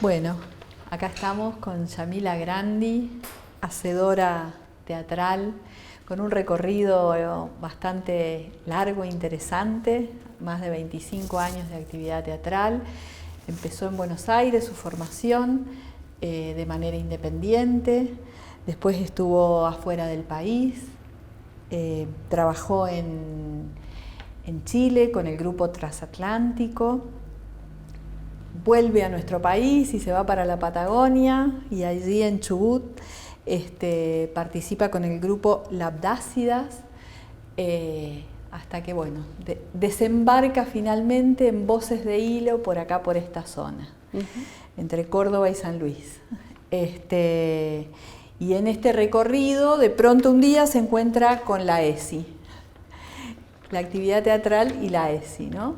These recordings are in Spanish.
Bueno, acá estamos con Yamila Grandi, hacedora teatral, con un recorrido bastante largo e interesante, más de 25 años de actividad teatral. Empezó en Buenos Aires su formación de manera independiente, después estuvo afuera del país, trabajó en Chile con el grupo Transatlántico. Vuelve a nuestro país y se va para la Patagonia, y allí en Chubut participa con el grupo Labdácidas, hasta que desembarca finalmente en Voces de Hilo por acá, por esta zona, entre Córdoba y San Luis. Y en este recorrido, de pronto un día se encuentra con la ESI, la actividad teatral y la ESI, ¿no?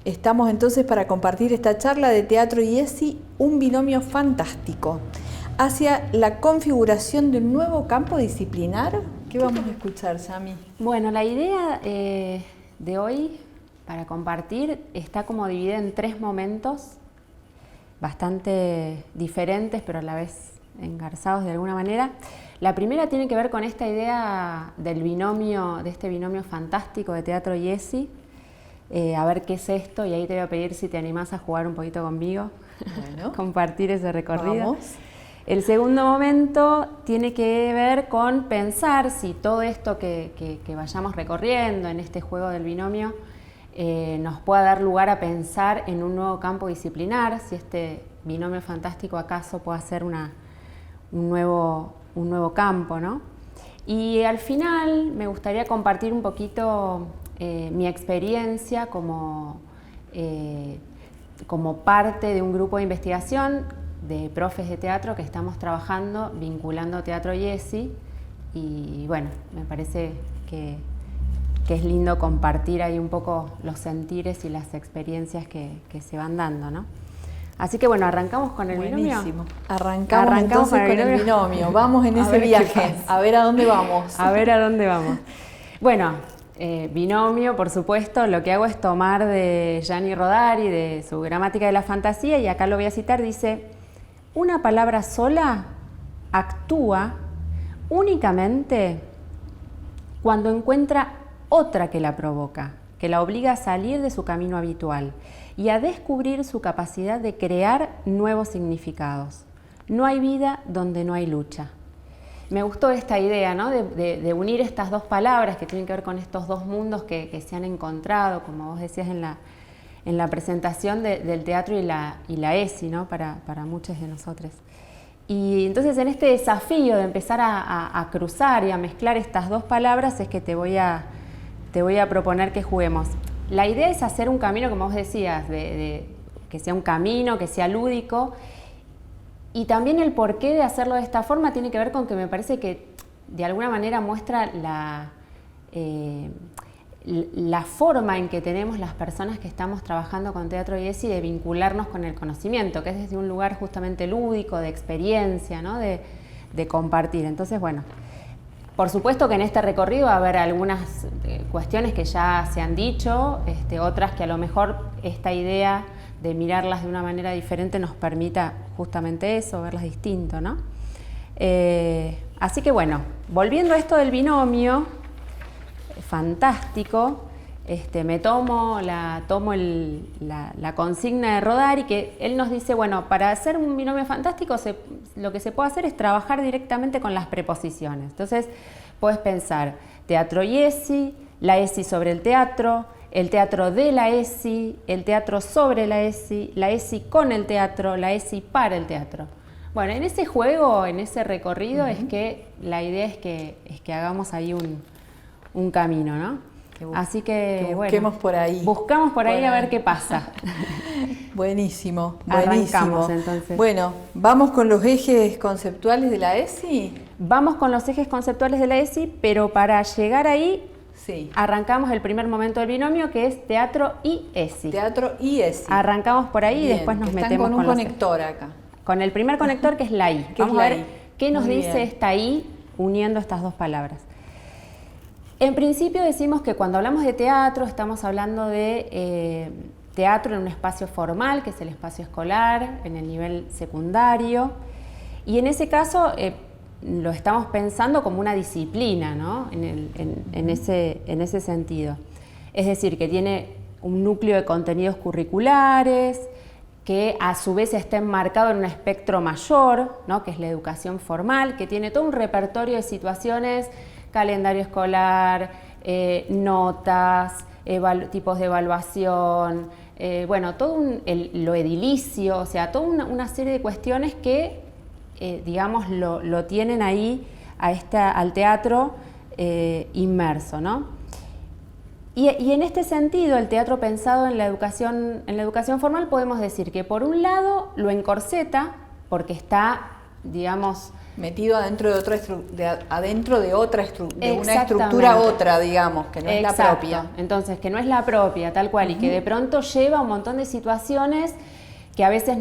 Estamos entonces para compartir esta charla de teatro y ESI, un binomio fantástico, hacia la configuración de un nuevo campo disciplinar. ¿Qué vamos a escuchar, Yami? Bueno, la idea de hoy para compartir está como dividida en 3 momentos bastante diferentes, pero a la vez engarzados de alguna manera. La primera tiene que ver con esta idea del binomio, de este binomio fantástico de teatro y ESI. A ver qué es esto, y ahí te voy a pedir si te animás a jugar un poquito conmigo, bueno, compartir ese recorrido. Vamos. El segundo momento tiene que ver con pensar si todo esto que vayamos recorriendo en este juego del binomio nos pueda dar lugar a pensar en un nuevo campo disciplinar, si este binomio fantástico acaso pueda ser un nuevo campo, ¿no? Y al final me gustaría compartir un poquito mi experiencia como parte de un grupo de investigación de profes de teatro que estamos trabajando vinculando teatro y ESI, y bueno, me parece que es lindo compartir ahí un poco los sentires y las experiencias que se van dando, ¿no? Así que bueno, arrancamos con el binomio. Arrancamos entonces con el binomio. Vamos en ese viaje, a ver a dónde vamos. A ver a dónde vamos. Bueno, binomio, por supuesto, lo que hago es tomar de Gianni Rodari, de su Gramática de la Fantasía, y acá lo voy a citar, dice: una palabra sola actúa únicamente cuando encuentra otra que la provoca, que la obliga a salir de su camino habitual y a descubrir su capacidad de crear nuevos significados. No hay vida donde no hay lucha. Me gustó esta idea, ¿no? de unir estas dos palabras que tienen que ver con estos dos mundos que se han encontrado, como vos decías en la presentación del teatro y la ESI, ¿no? para muchos de nosotros. Y entonces en este desafío de empezar a cruzar y a mezclar estas dos palabras es que te voy a proponer que juguemos. La idea es hacer un camino, como vos decías, que sea un camino, que sea lúdico. Y también el porqué de hacerlo de esta forma tiene que ver con que me parece que de alguna manera muestra la forma en que tenemos las personas que estamos trabajando con teatro y ESI de vincularnos con el conocimiento, que es desde un lugar justamente lúdico, de experiencia, ¿no? de compartir. Entonces, bueno, por supuesto que en este recorrido va a haber algunas cuestiones que ya se han dicho, otras que a lo mejor esta idea de mirarlas de una manera diferente nos permita justamente eso, verlas distinto, ¿no? Así que bueno, volviendo a esto del binomio fantástico, me tomo la consigna de Rodari, que él nos dice, bueno, para hacer un binomio fantástico lo que se puede hacer es trabajar directamente con las preposiciones. Entonces puedes pensar teatro y ESI, la ESI sobre el teatro de la ESI, el teatro sobre la ESI con el teatro, la ESI para el teatro. Bueno, en ese juego, en ese recorrido, es que la idea es que hagamos ahí un camino, ¿no? Así que busquemos por ahí. Buscamos por ahí a ver qué pasa. Buenísimo, buenísimo. Arrancamos entonces. Bueno, ¿vamos con los ejes conceptuales de la ESI? Vamos con los ejes conceptuales de la ESI, pero para llegar ahí arrancamos el primer momento del binomio, que es teatro y ESI. Teatro y ESI. Arrancamos por ahí. Bien, y después nos metemos con un conector acá. Con el primer conector, que es la I. Vamos a ver qué nos dice esta I uniendo estas dos palabras. En principio decimos que cuando hablamos de teatro estamos hablando de teatro en un espacio formal, que es el espacio escolar, en el nivel secundario. Y en ese caso lo estamos pensando como una disciplina, ¿no? en ese sentido. Es decir, que tiene un núcleo de contenidos curriculares, que a su vez está enmarcado en un espectro mayor, ¿no? Que es la educación formal, que tiene todo un repertorio de situaciones, calendario escolar, notas, tipos de evaluación, bueno, todo lo edilicio, o sea, toda una serie de cuestiones que, digamos, lo tienen ahí al teatro inmerso, ¿no? Y en este sentido, el teatro pensado en la educación formal, podemos decir que por un lado lo encorseta, porque está, digamos, metido adentro de una estructura otra, digamos, que no es la propia. Entonces, que no es la propia, tal cual, y que de pronto lleva un montón de situaciones que a veces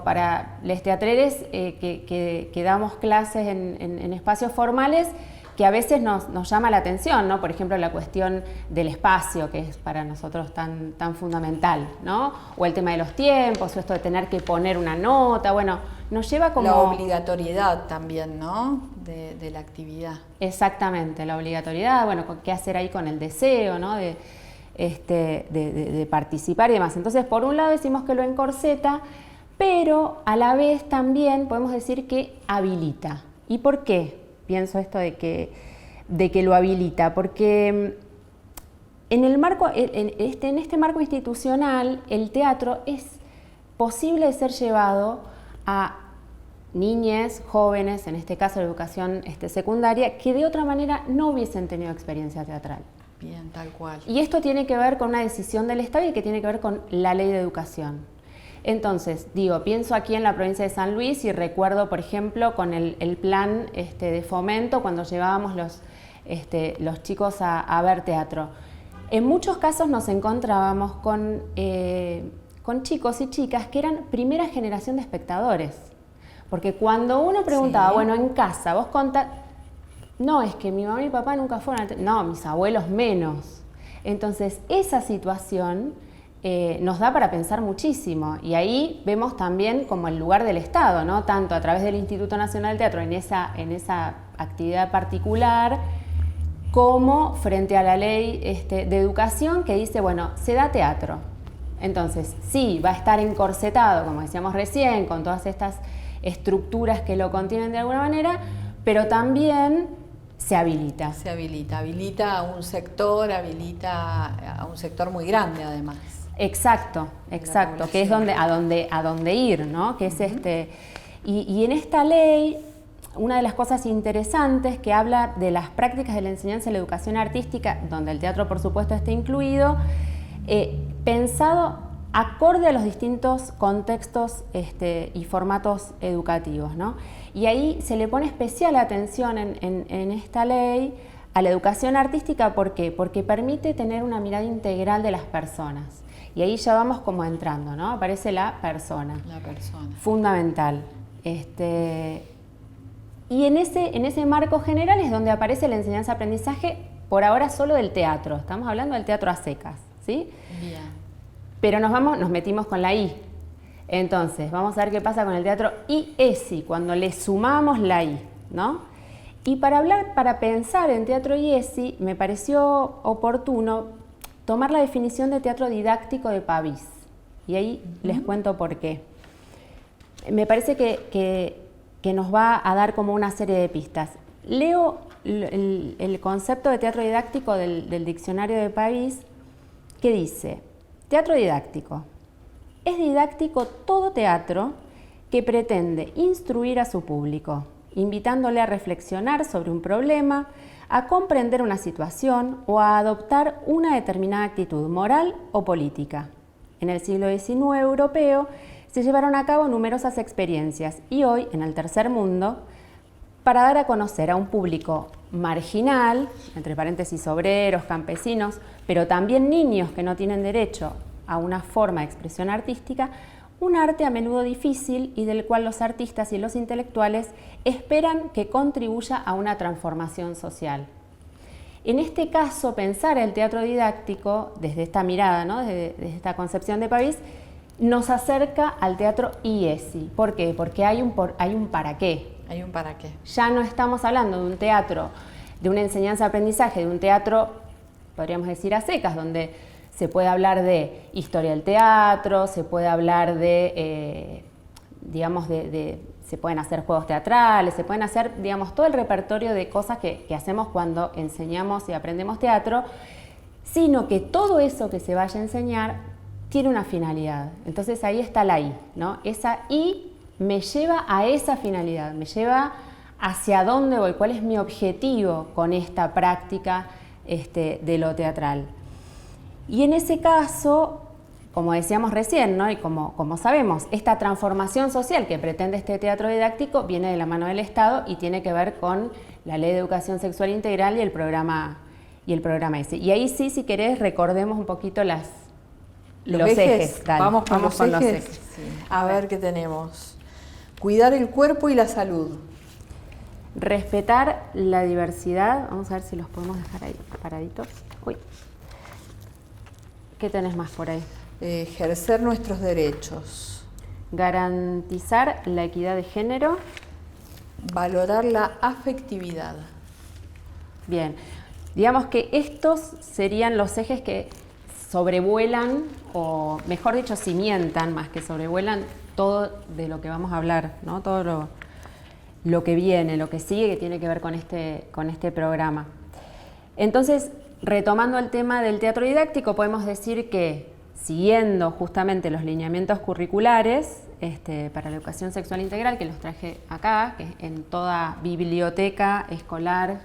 para los teatreros que damos clases en espacios formales, que a veces nos llama la atención, ¿no? Por ejemplo, la cuestión del espacio, que es para nosotros tan fundamental, ¿no? O el tema de los tiempos, o esto de tener que poner una nota, bueno, nos lleva como... La obligatoriedad también, ¿no? De la actividad. Exactamente, la obligatoriedad, bueno, qué hacer ahí con el deseo, ¿no? De participar y demás. Entonces, por un lado decimos que lo encorseta, pero a la vez también podemos decir que habilita. ¿Y por qué pienso esto de que lo habilita? Porque en este marco institucional, el teatro es posible de ser llevado a niñes, jóvenes, en este caso de educación secundaria, que de otra manera no hubiesen tenido experiencia teatral. Bien, tal cual. Y esto tiene que ver con una decisión del Estado y que tiene que ver con la ley de educación. Entonces, pienso aquí en la provincia de San Luis y recuerdo, por ejemplo, con el plan de fomento cuando llevábamos los chicos a ver teatro. En muchos casos nos encontrábamos con chicos y chicas que eran primera generación de espectadores. Porque cuando uno preguntaba, bueno, en casa, vos contás, no, es que mi mamá y mi papá nunca fueron, no, mis abuelos menos. Entonces, esa situación nos da para pensar muchísimo, y ahí vemos también como el lugar del Estado, ¿no? Tanto a través del Instituto Nacional del Teatro en esa actividad particular, como frente a la ley de educación que dice, bueno, se da teatro. Entonces, sí, va a estar encorsetado, como decíamos recién, con todas estas estructuras que lo contienen de alguna manera, pero también se habilita. Se habilita a un sector muy grande además. Exacto, que es a donde ir, ¿no? Que es y en esta ley, una de las cosas interesantes que habla de las prácticas de la enseñanza y la educación artística, donde el teatro por supuesto está incluido, pensado acorde a los distintos contextos y formatos educativos, ¿no? Y ahí se le pone especial atención en esta ley a la educación artística. ¿Por qué? Porque permite tener una mirada integral de las personas. Y ahí ya vamos como entrando, ¿no? Aparece la persona. La persona. Fundamental. Y en ese marco general es donde aparece la enseñanza-aprendizaje, por ahora solo del teatro. Estamos hablando del teatro a secas, ¿sí? Bien. Pero nos metimos con la I. Entonces, vamos a ver qué pasa con el teatro IESI, cuando le sumamos la I, ¿no? Y para pensar en teatro IESI, me pareció oportuno tomar la definición de teatro didáctico de Pavís. Y ahí les cuento por qué. Me parece que nos va a dar como una serie de pistas. Leo el concepto de teatro didáctico del diccionario de Pavís, que dice: teatro didáctico. Es didáctico todo teatro que pretende instruir a su público, invitándole a reflexionar sobre un problema, a comprender una situación o a adoptar una determinada actitud moral o política. En el siglo XIX europeo se llevaron a cabo numerosas experiencias y hoy, en el tercer mundo, para dar a conocer a un público marginal, entre paréntesis obreros, campesinos, pero también niños que no tienen derecho a una forma de expresión artística, un arte a menudo difícil y del cual los artistas y los intelectuales esperan que contribuya a una transformación social. En este caso, pensar el teatro didáctico, desde esta mirada, ¿no? desde esta concepción de Pavís, nos acerca al teatro IESI. ¿Por qué? Porque hay un para qué. Hay un para qué. Ya no estamos hablando de un teatro, de una enseñanza-aprendizaje, de un teatro, podríamos decir, a secas, donde se puede hablar de historia del teatro, se puede hablar de, se pueden hacer juegos teatrales, se pueden hacer, digamos, todo el repertorio de cosas que hacemos cuando enseñamos y aprendemos teatro, sino que todo eso que se vaya a enseñar tiene una finalidad. Entonces ahí está la I, ¿no? Esa I me lleva a esa finalidad, me lleva hacia dónde voy, cuál es mi objetivo con esta práctica de lo teatral. Y en ese caso, como decíamos recién, ¿no? Y como sabemos, esta transformación social que pretende este teatro didáctico viene de la mano del Estado y tiene que ver con la Ley de Educación Sexual Integral y el programa ese. Y ahí sí, si querés, recordemos un poquito los ejes. Dale, vamos con los ejes. Sí. A ver qué tenemos. Cuidar el cuerpo y la salud. Respetar la diversidad. Vamos a ver si los podemos dejar ahí paraditos. Uy. ¿Qué tenés más por ahí? Ejercer nuestros derechos. Garantizar la equidad de género. Valorar la afectividad. Bien, digamos que estos serían los ejes que sobrevuelan, o mejor dicho, cimientan más que sobrevuelan todo de lo que vamos a hablar, ¿no? Todo lo que viene, lo que sigue, que tiene que ver con este programa. Entonces, retomando el tema del teatro didáctico, podemos decir que, siguiendo justamente los lineamientos curriculares para la educación sexual integral, que los traje acá, que en toda biblioteca escolar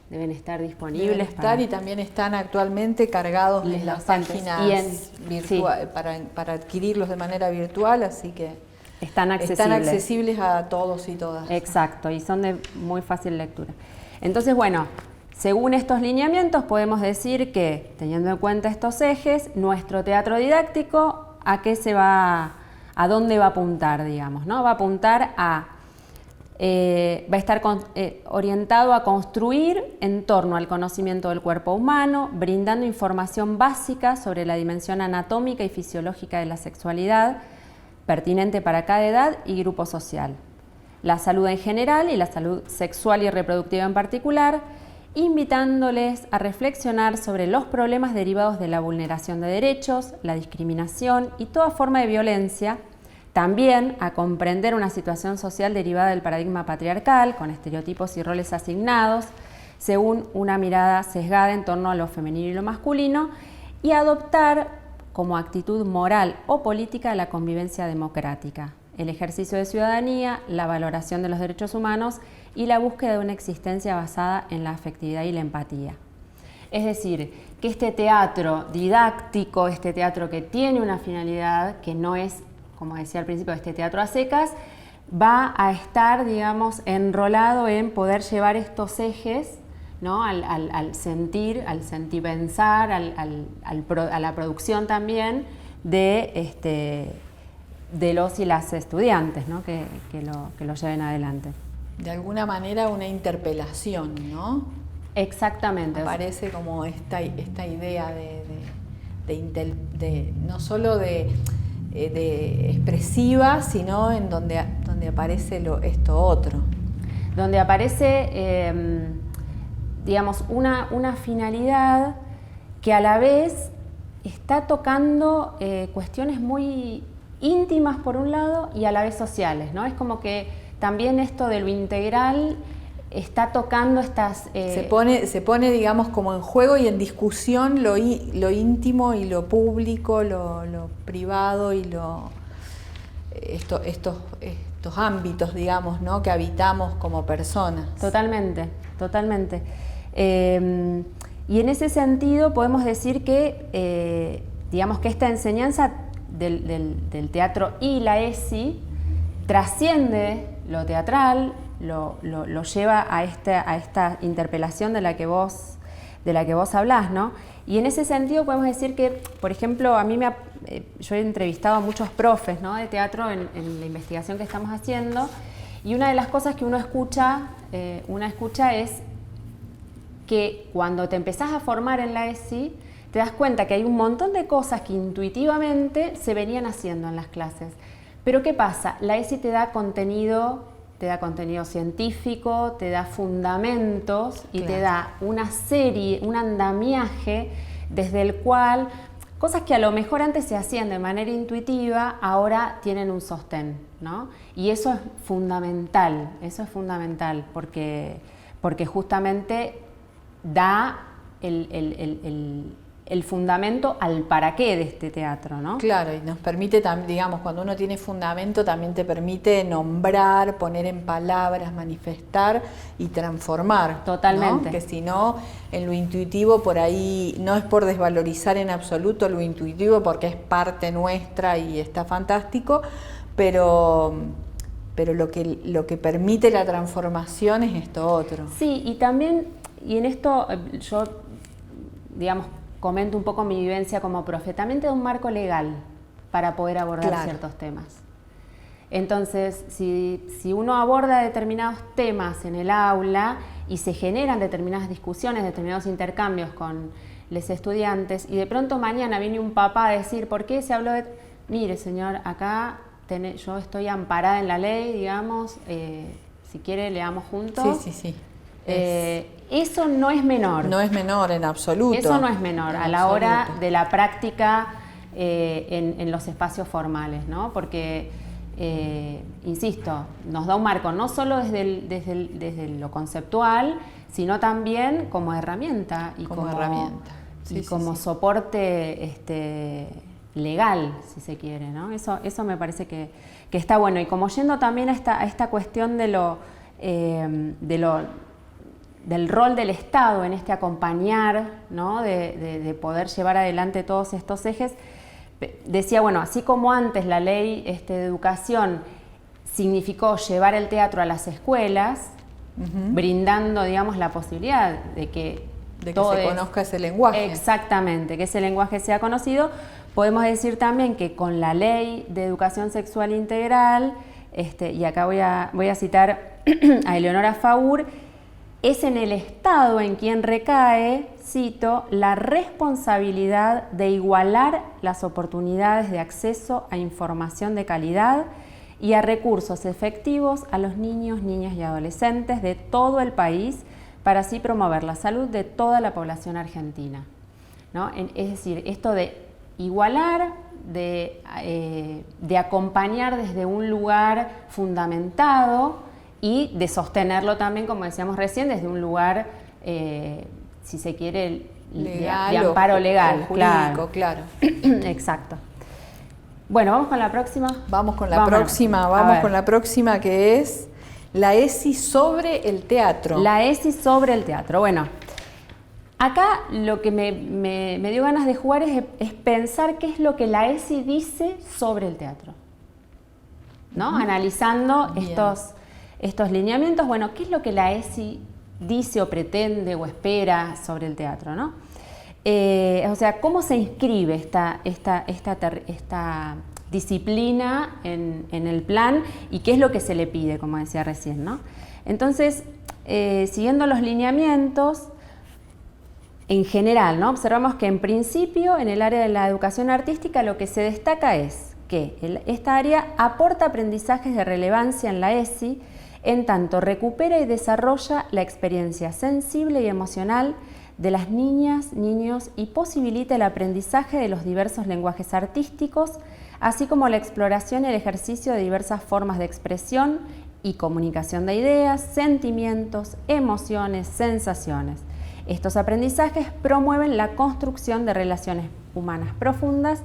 deben estar disponibles. Y también están actualmente cargados en las páginas para adquirirlos de manera virtual, así que están accesibles a todos y todas. Exacto, y son de muy fácil lectura. Entonces, bueno, según estos lineamientos podemos decir que, teniendo en cuenta estos ejes, nuestro teatro didáctico, ¿a dónde va a apuntar, digamos, ¿no? Va a apuntar va a estar orientado a construir en torno al conocimiento del cuerpo humano, brindando información básica sobre la dimensión anatómica y fisiológica de la sexualidad, pertinente para cada edad y grupo social, la salud en general y la salud sexual y reproductiva en particular, invitándoles a reflexionar sobre los problemas derivados de la vulneración de derechos, la discriminación y toda forma de violencia, también a comprender una situación social derivada del paradigma patriarcal, con estereotipos y roles asignados, según una mirada sesgada en torno a lo femenino y lo masculino, y adoptar como actitud moral o política la convivencia democrática, el ejercicio de ciudadanía, la valoración de los derechos humanos y la búsqueda de una existencia basada en la afectividad y la empatía. Es decir, que este teatro didáctico, este teatro que tiene una finalidad, que no es, como decía al principio, este teatro a secas, va a estar, digamos, enrolado en poder llevar estos ejes, ¿no? al sentir pensar, a la producción también de los y las estudiantes, ¿no? que lo lleven adelante. De alguna manera una interpelación, ¿no? Exactamente. Aparece como esta idea de no solo de expresiva, sino en donde aparece esto otro. Donde aparece, digamos, una finalidad que a la vez está tocando cuestiones muy íntimas por un lado y a la vez sociales, ¿no? Es como que también esto de lo integral está tocando estas... Se pone, digamos, como en juego y en discusión lo íntimo y lo público, lo privado y estos ámbitos, digamos, ¿no? Que habitamos como personas. Totalmente, totalmente. Y en ese sentido podemos decir que, digamos, que esta enseñanza del teatro y la ESI trasciende lo teatral, lo lleva a esta interpelación de la que vos hablás, ¿no? Y en ese sentido podemos decir que, por ejemplo, yo he entrevistado a muchos profes, ¿no? de teatro en la investigación que estamos haciendo, y una de las cosas que uno escucha es que cuando te empezás a formar en la ESI, te das cuenta que hay un montón de cosas que intuitivamente se venían haciendo en las clases. Pero ¿qué pasa? La ESI te da contenido científico, te da fundamentos y te da una serie, un andamiaje desde el cual cosas que a lo mejor antes se hacían de manera intuitiva, ahora tienen un sostén, ¿no? Y eso es fundamental porque justamente da el fundamento al para qué de este teatro, ¿no? Claro, y nos permite, digamos, cuando uno tiene fundamento, también te permite nombrar, poner en palabras, manifestar y transformar. Totalmente. ¿No? Que si no, en lo intuitivo, por ahí, no es por desvalorizar en absoluto lo intuitivo, porque es parte nuestra y está fantástico, pero lo que permite la transformación es esto otro. Sí, y también, y en esto yo, digamos, comento un poco mi vivencia como profe, también te da un marco legal para poder abordar ciertos temas. Entonces, si uno aborda determinados temas en el aula y se generan determinadas discusiones, determinados intercambios con los estudiantes, y de pronto mañana viene un papá a decir, ¿por qué se habló de...? Mire, señor, acá yo estoy amparada en la ley, digamos, si quiere leamos juntos. Sí. Eso no es menor. No es menor en absoluto. Eso no es menor a la hora de la práctica en los espacios formales, ¿no? Porque, insisto, nos da un marco no solo desde lo conceptual, sino también como herramienta y como soporte legal, si se quiere, ¿no? Eso me parece que está bueno. Y como yendo también a esta cuestión del rol del Estado en este acompañar, ¿no? de poder llevar adelante todos estos ejes, decía, bueno, así como antes la ley de educación significó llevar el teatro a las escuelas, brindando, digamos, la posibilidad de que se conozca ese lenguaje. Exactamente, que ese lenguaje sea conocido, podemos decir también que con la ley de educación sexual integral, y acá voy a citar a Eleonora Faur, es en el Estado en quien recae, cito, la responsabilidad de igualar las oportunidades de acceso a información de calidad y a recursos efectivos a los niños, niñas y adolescentes de todo el país para así promover la salud de toda la población argentina, ¿no? Es decir, esto de igualar, de acompañar desde un lugar fundamentado y de sostenerlo también, como decíamos recién, desde un lugar, si se quiere, legal, de amparo legal. O jurídico, claro. Exacto. Bueno, ¿vamos con la próxima? Vamos con la próxima que es la ESI sobre el teatro. La ESI sobre el teatro. Bueno, acá lo que me dio ganas de jugar es pensar qué es lo que la ESI dice sobre el teatro, ¿no? Analizando estos lineamientos, bueno, ¿qué es lo que la ESI dice o pretende o espera sobre el teatro, ¿no? O sea, ¿cómo se inscribe esta disciplina en el plan y qué es lo que se le pide, como decía recién, ¿no? Entonces, siguiendo los lineamientos, en general, ¿no? Observamos que en principio, en el área de la educación artística, lo que se destaca es que esta área aporta aprendizajes de relevancia en la ESI, en tanto recupera y desarrolla la experiencia sensible y emocional de las niñas, niños y posibilita el aprendizaje de los diversos lenguajes artísticos, así como la exploración y el ejercicio de diversas formas de expresión y comunicación de ideas, sentimientos, emociones, sensaciones. Estos aprendizajes promueven la construcción de relaciones humanas profundas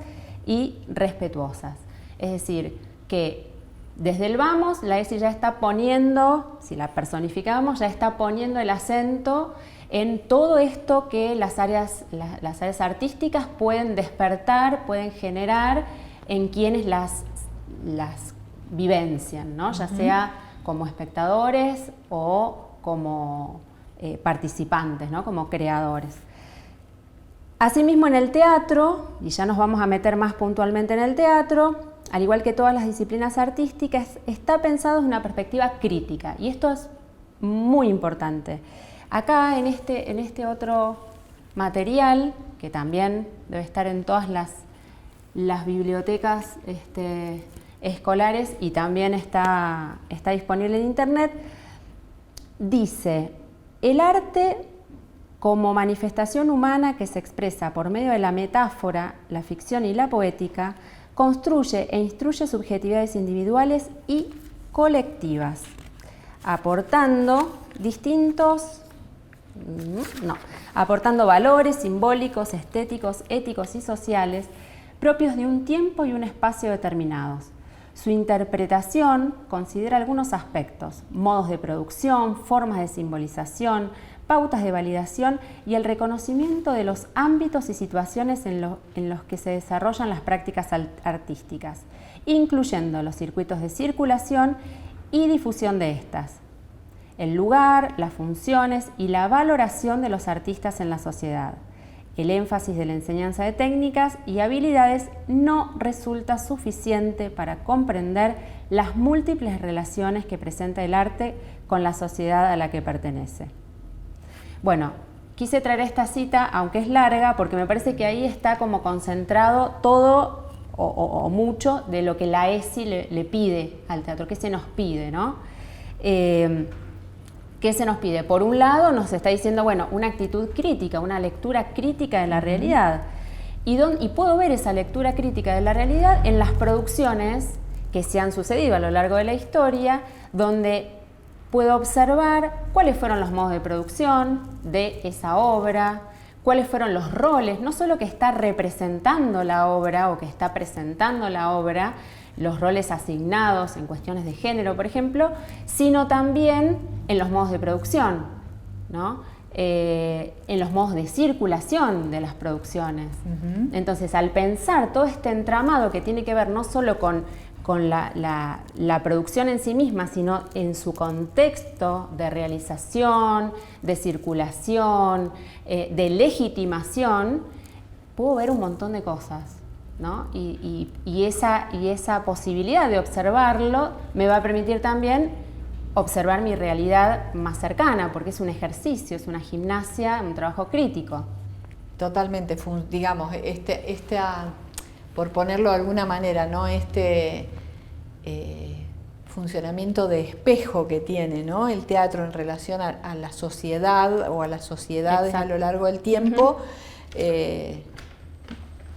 y respetuosas. Es decir, que desde el vamos, la ESI ya está poniendo, si la personificamos, ya está poniendo el acento en todo esto que las áreas artísticas pueden despertar, pueden generar en quienes las vivencian, ¿no? Ya sea como espectadores o como participantes, ¿no? Como creadores. Asimismo, en el teatro, y ya nos vamos a meter más puntualmente en el teatro, al igual que todas las disciplinas artísticas, está pensado desde una perspectiva crítica, y esto es muy importante. Acá en este otro material, que también debe estar en todas las bibliotecas escolares y también está disponible en internet, dice: el arte como manifestación humana que se expresa por medio de la metáfora, la ficción y la poética, construye e instruye subjetividades individuales y colectivas, aportando aportando valores simbólicos, estéticos, éticos y sociales propios de un tiempo y un espacio determinados. Su interpretación considera algunos aspectos: modos de producción, formas de simbolización, pautas de validación y el reconocimiento de los ámbitos y situaciones en los que se desarrollan las prácticas artísticas, incluyendo los circuitos de circulación y difusión de estas, el lugar, las funciones y la valoración de los artistas en la sociedad. El énfasis de la enseñanza de técnicas y habilidades no resulta suficiente para comprender las múltiples relaciones que presenta el arte con la sociedad a la que pertenece. Bueno, quise traer esta cita, aunque es larga, porque me parece que ahí está como concentrado todo o mucho de lo que la ESI le pide al teatro, que se nos pide, ¿no? ¿Qué se nos pide? Por un lado nos está diciendo, bueno, una actitud crítica, una lectura crítica de la realidad. Y puedo ver esa lectura crítica de la realidad en las producciones que se han sucedido a lo largo de la historia, donde puedo observar cuáles fueron los modos de producción de esa obra, cuáles fueron los roles, no solo que está representando la obra o que está presentando la obra, los roles asignados en cuestiones de género, por ejemplo, sino también en los modos de producción, ¿no? En los modos de circulación de las producciones. Entonces, al pensar todo este entramado que tiene que ver no solo con la producción en sí misma, sino en su contexto de realización, de circulación, de legitimación, puedo ver un montón de cosas, ¿no? Y esa posibilidad de observarlo me va a permitir también observar mi realidad más cercana, porque es un ejercicio, es una gimnasia, un trabajo crítico. Totalmente, digamos, por ponerlo de alguna manera, ¿no? Funcionamiento de espejo que tiene, ¿no? El teatro en relación a la sociedad o a las sociedades. Exacto. A lo largo del tiempo,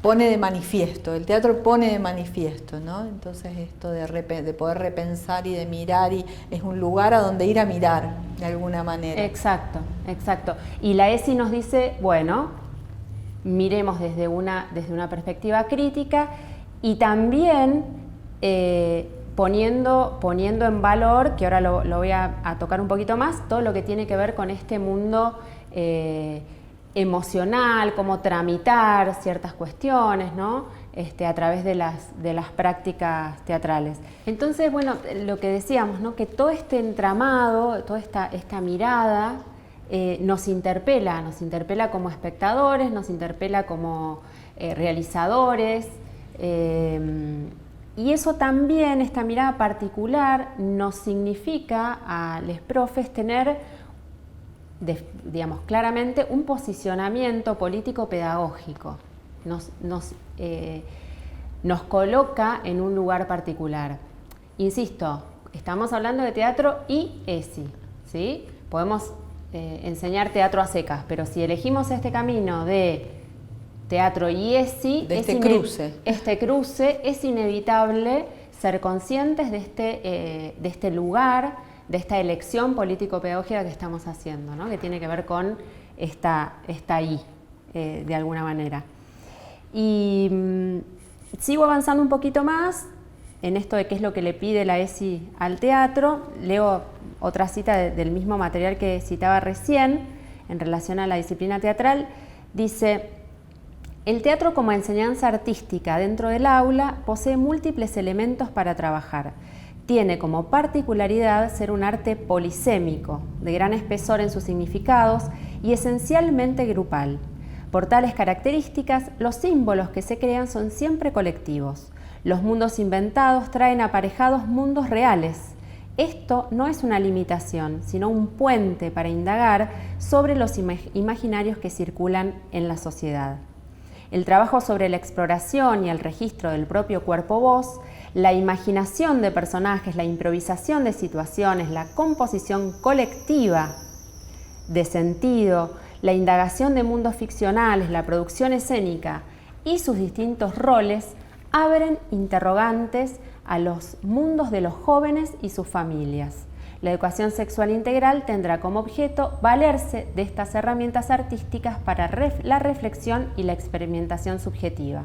pone de manifiesto, el teatro pone de manifiesto, ¿no? Entonces esto de poder repensar y de mirar, y es un lugar a donde ir a mirar, de alguna manera. Exacto, exacto. Y la ESI nos dice, bueno, miremos desde una perspectiva crítica y también poniendo en valor, que ahora lo voy a tocar un poquito más, todo lo que tiene que ver con este mundo emocional, cómo tramitar ciertas cuestiones, ¿no? A través de las prácticas teatrales. Entonces, bueno, lo que decíamos, ¿no? Que todo este entramado, toda esta mirada nos interpela como espectadores, nos interpela como realizadores, y eso también, esta mirada particular, nos significa a los profes tener, digamos, claramente un posicionamiento político-pedagógico. Nos coloca en un lugar particular. Insisto, estamos hablando de teatro y ESI, ¿sí? Podemos enseñar teatro a secas, pero si elegimos este camino de teatro y ESI, este cruce, es inevitable ser conscientes de este lugar, de esta elección político-pedagógica que estamos haciendo, ¿no? Que tiene que ver con esta I, de alguna manera. Y sigo avanzando un poquito más en esto de qué es lo que le pide la ESI al teatro. Leo otra cita del mismo material que citaba recién en relación a la disciplina teatral. Dice: el teatro como enseñanza artística dentro del aula posee múltiples elementos para trabajar. Tiene como particularidad ser un arte polisémico, de gran espesor en sus significados y esencialmente grupal. Por tales características, los símbolos que se crean son siempre colectivos. Los mundos inventados traen aparejados mundos reales Esto no es una limitación, sino un puente para indagar sobre los imaginarios que circulan en la sociedad. El trabajo sobre la exploración y el registro del propio cuerpo-voz, la imaginación de personajes, la improvisación de situaciones, la composición colectiva de sentido, la indagación de mundos ficcionales, la producción escénica y sus distintos roles abren interrogantes a los mundos de los jóvenes y sus familias. La educación sexual integral tendrá como objeto valerse de estas herramientas artísticas para la reflexión y la experimentación subjetiva.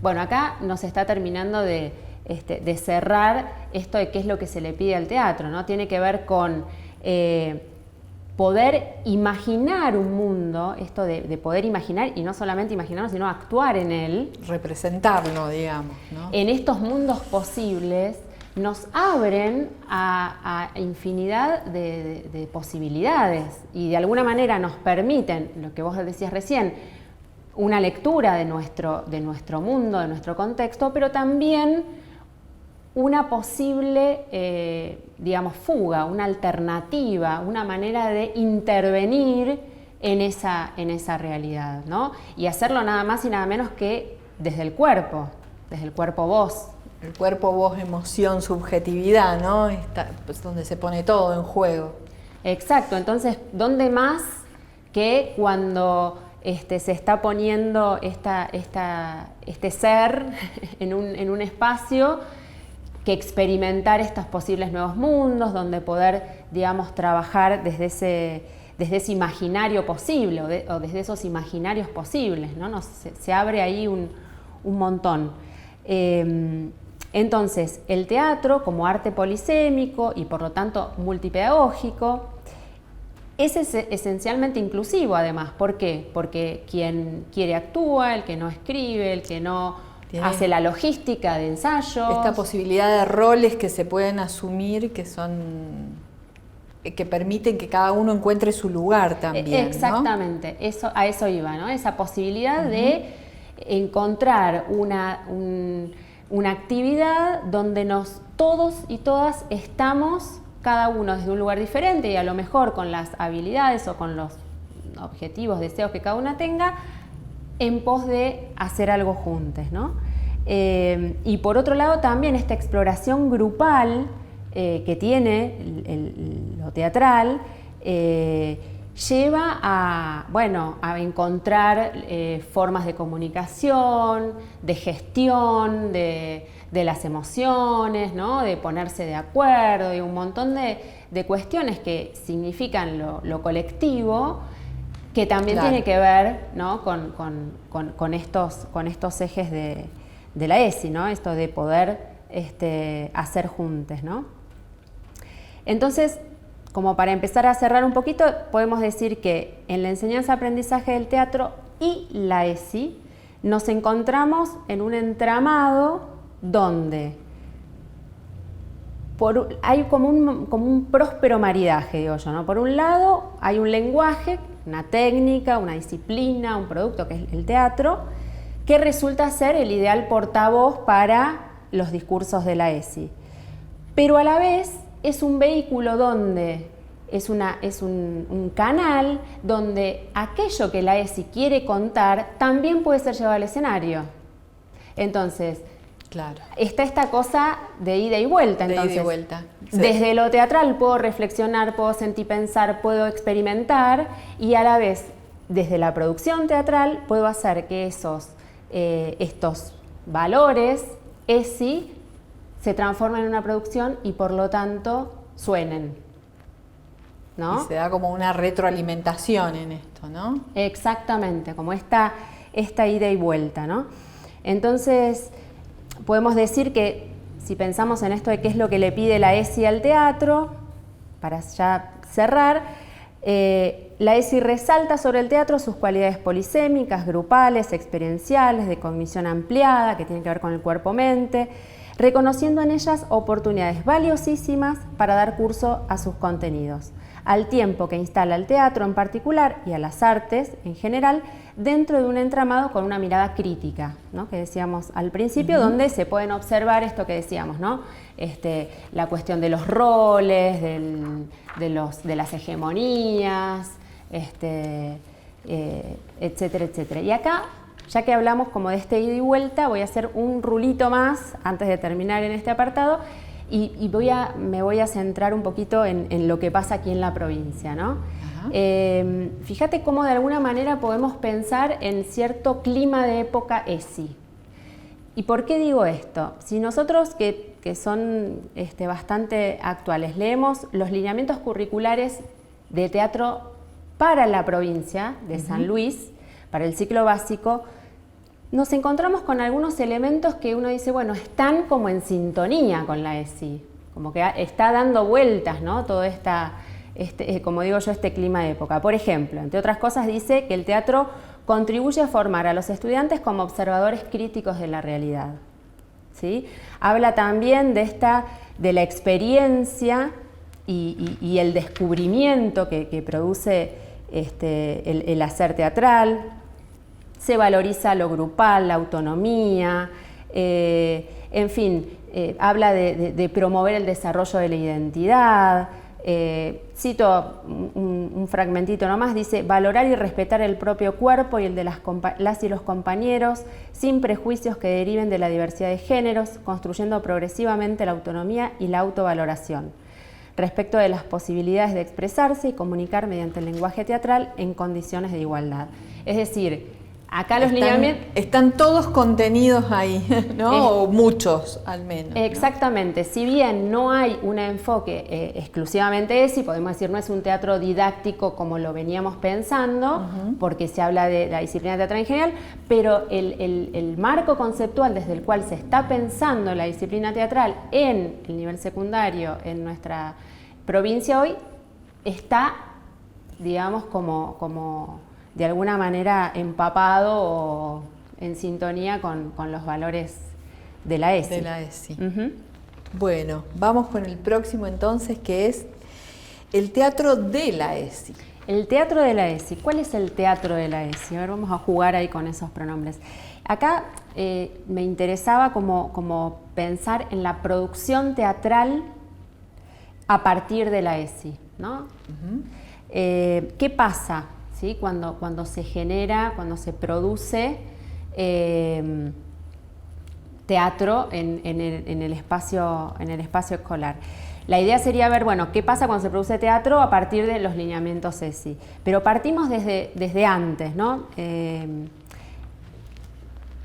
Bueno, acá nos está terminando de cerrar esto de qué es lo que se le pide al teatro, ¿no? Tiene que ver con poder imaginar un mundo, esto de poder imaginar, y no solamente imaginarlo, sino actuar en él. Representarlo, digamos, ¿no? En estos mundos posibles nos abren a infinidad de posibilidades y de alguna manera nos permiten, lo que vos decías recién, una lectura de nuestro mundo, de nuestro contexto, pero también una posible, fuga, una alternativa, una manera de intervenir en esa realidad, ¿no? Y hacerlo nada más y nada menos que desde el cuerpo voz. El cuerpo, voz, emoción, subjetividad, ¿no? Pues donde se pone todo en juego. Exacto, entonces, ¿dónde más que cuando se está poniendo este ser en un espacio que experimentar estos posibles nuevos mundos, donde poder, trabajar desde ese imaginario posible o desde esos imaginarios posibles, ¿no? Se abre ahí un montón. Entonces, el teatro como arte polisémico y por lo tanto multipedagógico es esencialmente inclusivo además. ¿Por qué? Porque quien quiere actúa, el que no escribe, el que no hace la logística de ensayos. Esta posibilidad de roles que se pueden asumir que permiten que cada uno encuentre su lugar también. Exactamente, ¿no? A eso iba, ¿no? Esa posibilidad de encontrar una actividad donde todos y todas estamos, cada uno desde un lugar diferente y a lo mejor con las habilidades o con los objetivos, deseos que cada una tenga, en pos de hacer algo juntos, ¿no? Y por otro lado también esta exploración grupal que tiene lo teatral lleva a encontrar formas de comunicación, de gestión de las emociones, ¿no? De ponerse de acuerdo y un montón de cuestiones que significan lo colectivo, que también tiene que ver, ¿no? con estos ejes de la ESI, ¿no? Esto de poder hacer juntos, ¿no? Entonces, como para empezar a cerrar un poquito, podemos decir que en la enseñanza-aprendizaje del teatro y la ESI nos encontramos en un entramado donde hay como un próspero maridaje, digo yo, ¿no? Por un lado hay un lenguaje, una técnica, una disciplina, un producto que es el teatro, que resulta ser el ideal portavoz para los discursos de la ESI. Pero a la vez es un vehículo donde es un canal donde aquello que la ESI quiere contar también puede ser llevado al escenario. Entonces, claro, está esta cosa de ida y vuelta. Entonces, de ida y vuelta. Sí. Desde lo teatral puedo reflexionar, puedo sentir, pensar, puedo experimentar y a la vez desde la producción teatral puedo hacer que estos valores ESI se transformen en una producción y por lo tanto suenen, ¿no? Y se da como una retroalimentación en esto, ¿no? Exactamente, como esta ida y vuelta, ¿no? Entonces, podemos decir que si pensamos en esto de qué es lo que le pide la ESI al teatro, para ya cerrar, la ESI resalta sobre el teatro sus cualidades polisémicas, grupales, experienciales, de cognición ampliada, que tienen que ver con el cuerpo-mente, reconociendo en ellas oportunidades valiosísimas para dar curso a sus contenidos, al tiempo que instala al teatro en particular y a las artes en general dentro de un entramado con una mirada crítica, ¿no? Que decíamos al principio, donde se pueden observar esto que decíamos, ¿no? La cuestión de los roles, de las hegemonías, etcétera, etcétera. Y acá, ya que hablamos como de este ida y vuelta, voy a hacer un rulito más antes de terminar en este apartado y me voy a centrar un poquito en lo que pasa aquí en la provincia, ¿no? Fíjate cómo de alguna manera podemos pensar en cierto clima de época ESI. ¿Y por qué digo esto? Si nosotros, que son bastante actuales, leemos los lineamientos curriculares de teatro para la provincia de San Luis, para el ciclo básico, nos encontramos con algunos elementos que uno dice, bueno, están como en sintonía con la ESI, como que está dando vueltas, ¿no? Todo como digo yo, este clima de época. Por ejemplo, entre otras cosas, dice que el teatro contribuye a formar a los estudiantes como observadores críticos de la realidad, ¿sí? Habla también de la experiencia y el descubrimiento que produce el hacer teatral. Se valoriza lo grupal, la autonomía, en fin, habla de promover el desarrollo de la identidad. Cito un fragmentito nomás, dice: valorar y respetar el propio cuerpo y el de las y los compañeros, sin prejuicios que deriven de la diversidad de géneros, construyendo progresivamente la autonomía y la autovaloración, respecto de las posibilidades de expresarse y comunicar mediante el lenguaje teatral en condiciones de igualdad. Es decir, acá los lineamientos están todos contenidos ahí, ¿no? O muchos, al menos. Exactamente. ¿No? Si bien no hay un enfoque exclusivamente ESI, podemos decir, no es un teatro didáctico como lo veníamos pensando, porque se habla de la disciplina teatral en general, pero el marco conceptual desde el cual se está pensando la disciplina teatral en el nivel secundario en nuestra provincia hoy está, digamos, como de alguna manera empapado o en sintonía con los valores de la ESI. De la ESI. Bueno, vamos con el próximo entonces, que es el teatro de la ESI. El teatro de la ESI. ¿Cuál es el teatro de la ESI? A ver, vamos a jugar ahí con esos pronombres. Acá me interesaba como pensar en la producción teatral a partir de la ESI, ¿no? ¿Qué pasa? ¿Sí? Cuando se genera, cuando se produce teatro en el espacio escolar. La idea sería ver, bueno, qué pasa cuando se produce teatro a partir de los lineamientos ESI. Pero partimos desde antes, ¿no?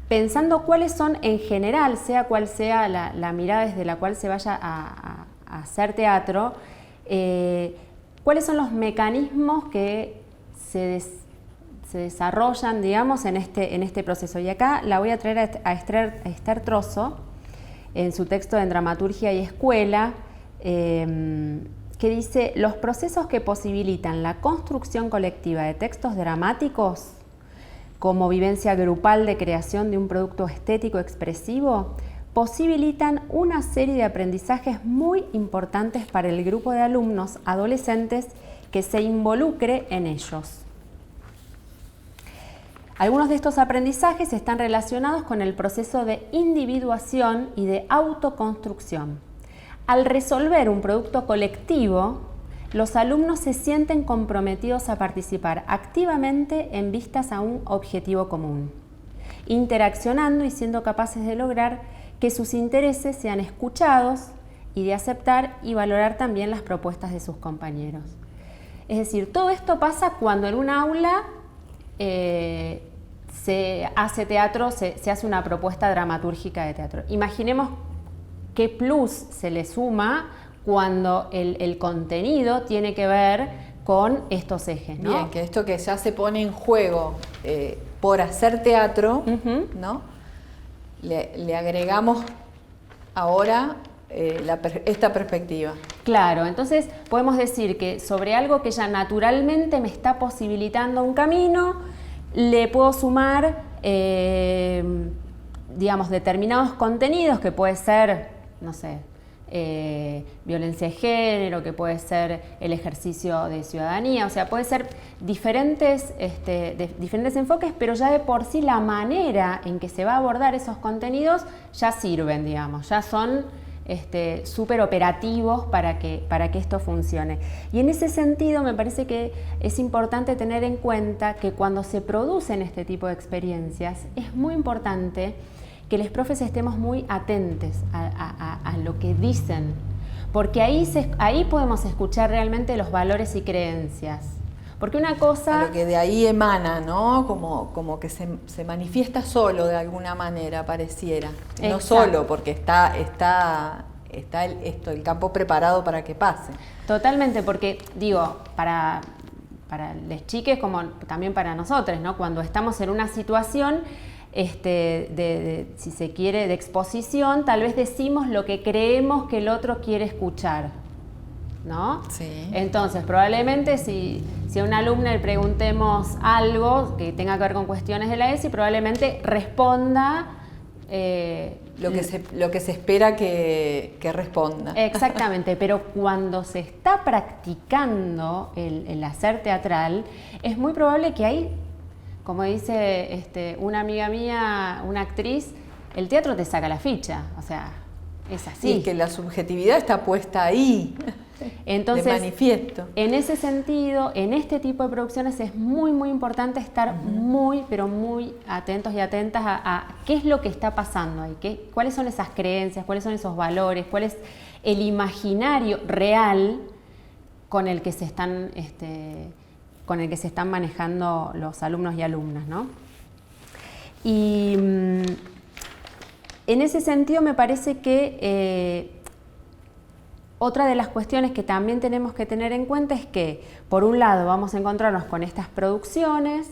Pensando cuáles son en general, sea cual sea la mirada desde la cual se vaya a hacer teatro, cuáles son los mecanismos que se desarrollan, digamos, en este proceso. Y acá la voy a traer a Esther Trozo, en su texto en Dramaturgia y Escuela, que dice: los procesos que posibilitan la construcción colectiva de textos dramáticos como vivencia grupal de creación de un producto estético expresivo posibilitan una serie de aprendizajes muy importantes para el grupo de alumnos adolescentes que se involucre en ellos. Algunos de estos aprendizajes están relacionados con el proceso de individuación y de autoconstrucción. Al resolver un producto colectivo, los alumnos se sienten comprometidos a participar activamente en vistas a un objetivo común, interaccionando y siendo capaces de lograr que sus intereses sean escuchados y de aceptar y valorar también las propuestas de sus compañeros. Es decir, todo esto pasa cuando en un aula se hace teatro, se hace una propuesta dramatúrgica de teatro. Imaginemos qué plus se le suma cuando el contenido tiene que ver con estos ejes, ¿no? Bien, que esto que ya se pone en juego por hacer teatro, ¿no? Le agregamos ahora esta perspectiva. Claro, entonces podemos decir que sobre algo que ya naturalmente me está posibilitando un camino, le puedo sumar digamos, determinados contenidos que puede ser, no sé, violencia de género, que puede ser el ejercicio de ciudadanía, o sea, puede ser diferentes enfoques, pero ya de por sí la manera en que se va a abordar esos contenidos ya sirven, digamos, ya son súper operativos para que esto funcione. Y en ese sentido me parece que es importante tener en cuenta que cuando se producen este tipo de experiencias es muy importante que los profes estemos muy atentos a lo que dicen, porque ahí podemos escuchar realmente los valores y creencias. Porque una cosa... A lo que de ahí emana, ¿no? Como que se manifiesta solo de alguna manera, pareciera. Exacto. No solo, porque está el campo preparado para que pase. Totalmente, porque digo, para las chiques como también para nosotros, ¿no? Cuando estamos en una situación si se quiere, de exposición, tal vez decimos lo que creemos que el otro quiere escuchar, ¿no? Sí. Entonces, probablemente si a una alumna le preguntemos algo que tenga que ver con cuestiones de la ESI, probablemente responda lo que se espera que responda. Exactamente, pero cuando se está practicando el hacer teatral, es muy probable que hay, como dice una amiga mía, una actriz, el teatro te saca la ficha, o sea, es así. Y que la subjetividad está puesta ahí, entonces, de manifiesto. En ese sentido, en este tipo de producciones es muy, muy importante estar muy, pero muy atentos y atentas a qué es lo que está pasando ahí, cuáles son esas creencias, cuáles son esos valores, cuál es el imaginario real con el que se están... con el que se están manejando los alumnos y alumnas, ¿no? Y en ese sentido me parece que otra de las cuestiones que también tenemos que tener en cuenta es que, por un lado, vamos a encontrarnos con estas producciones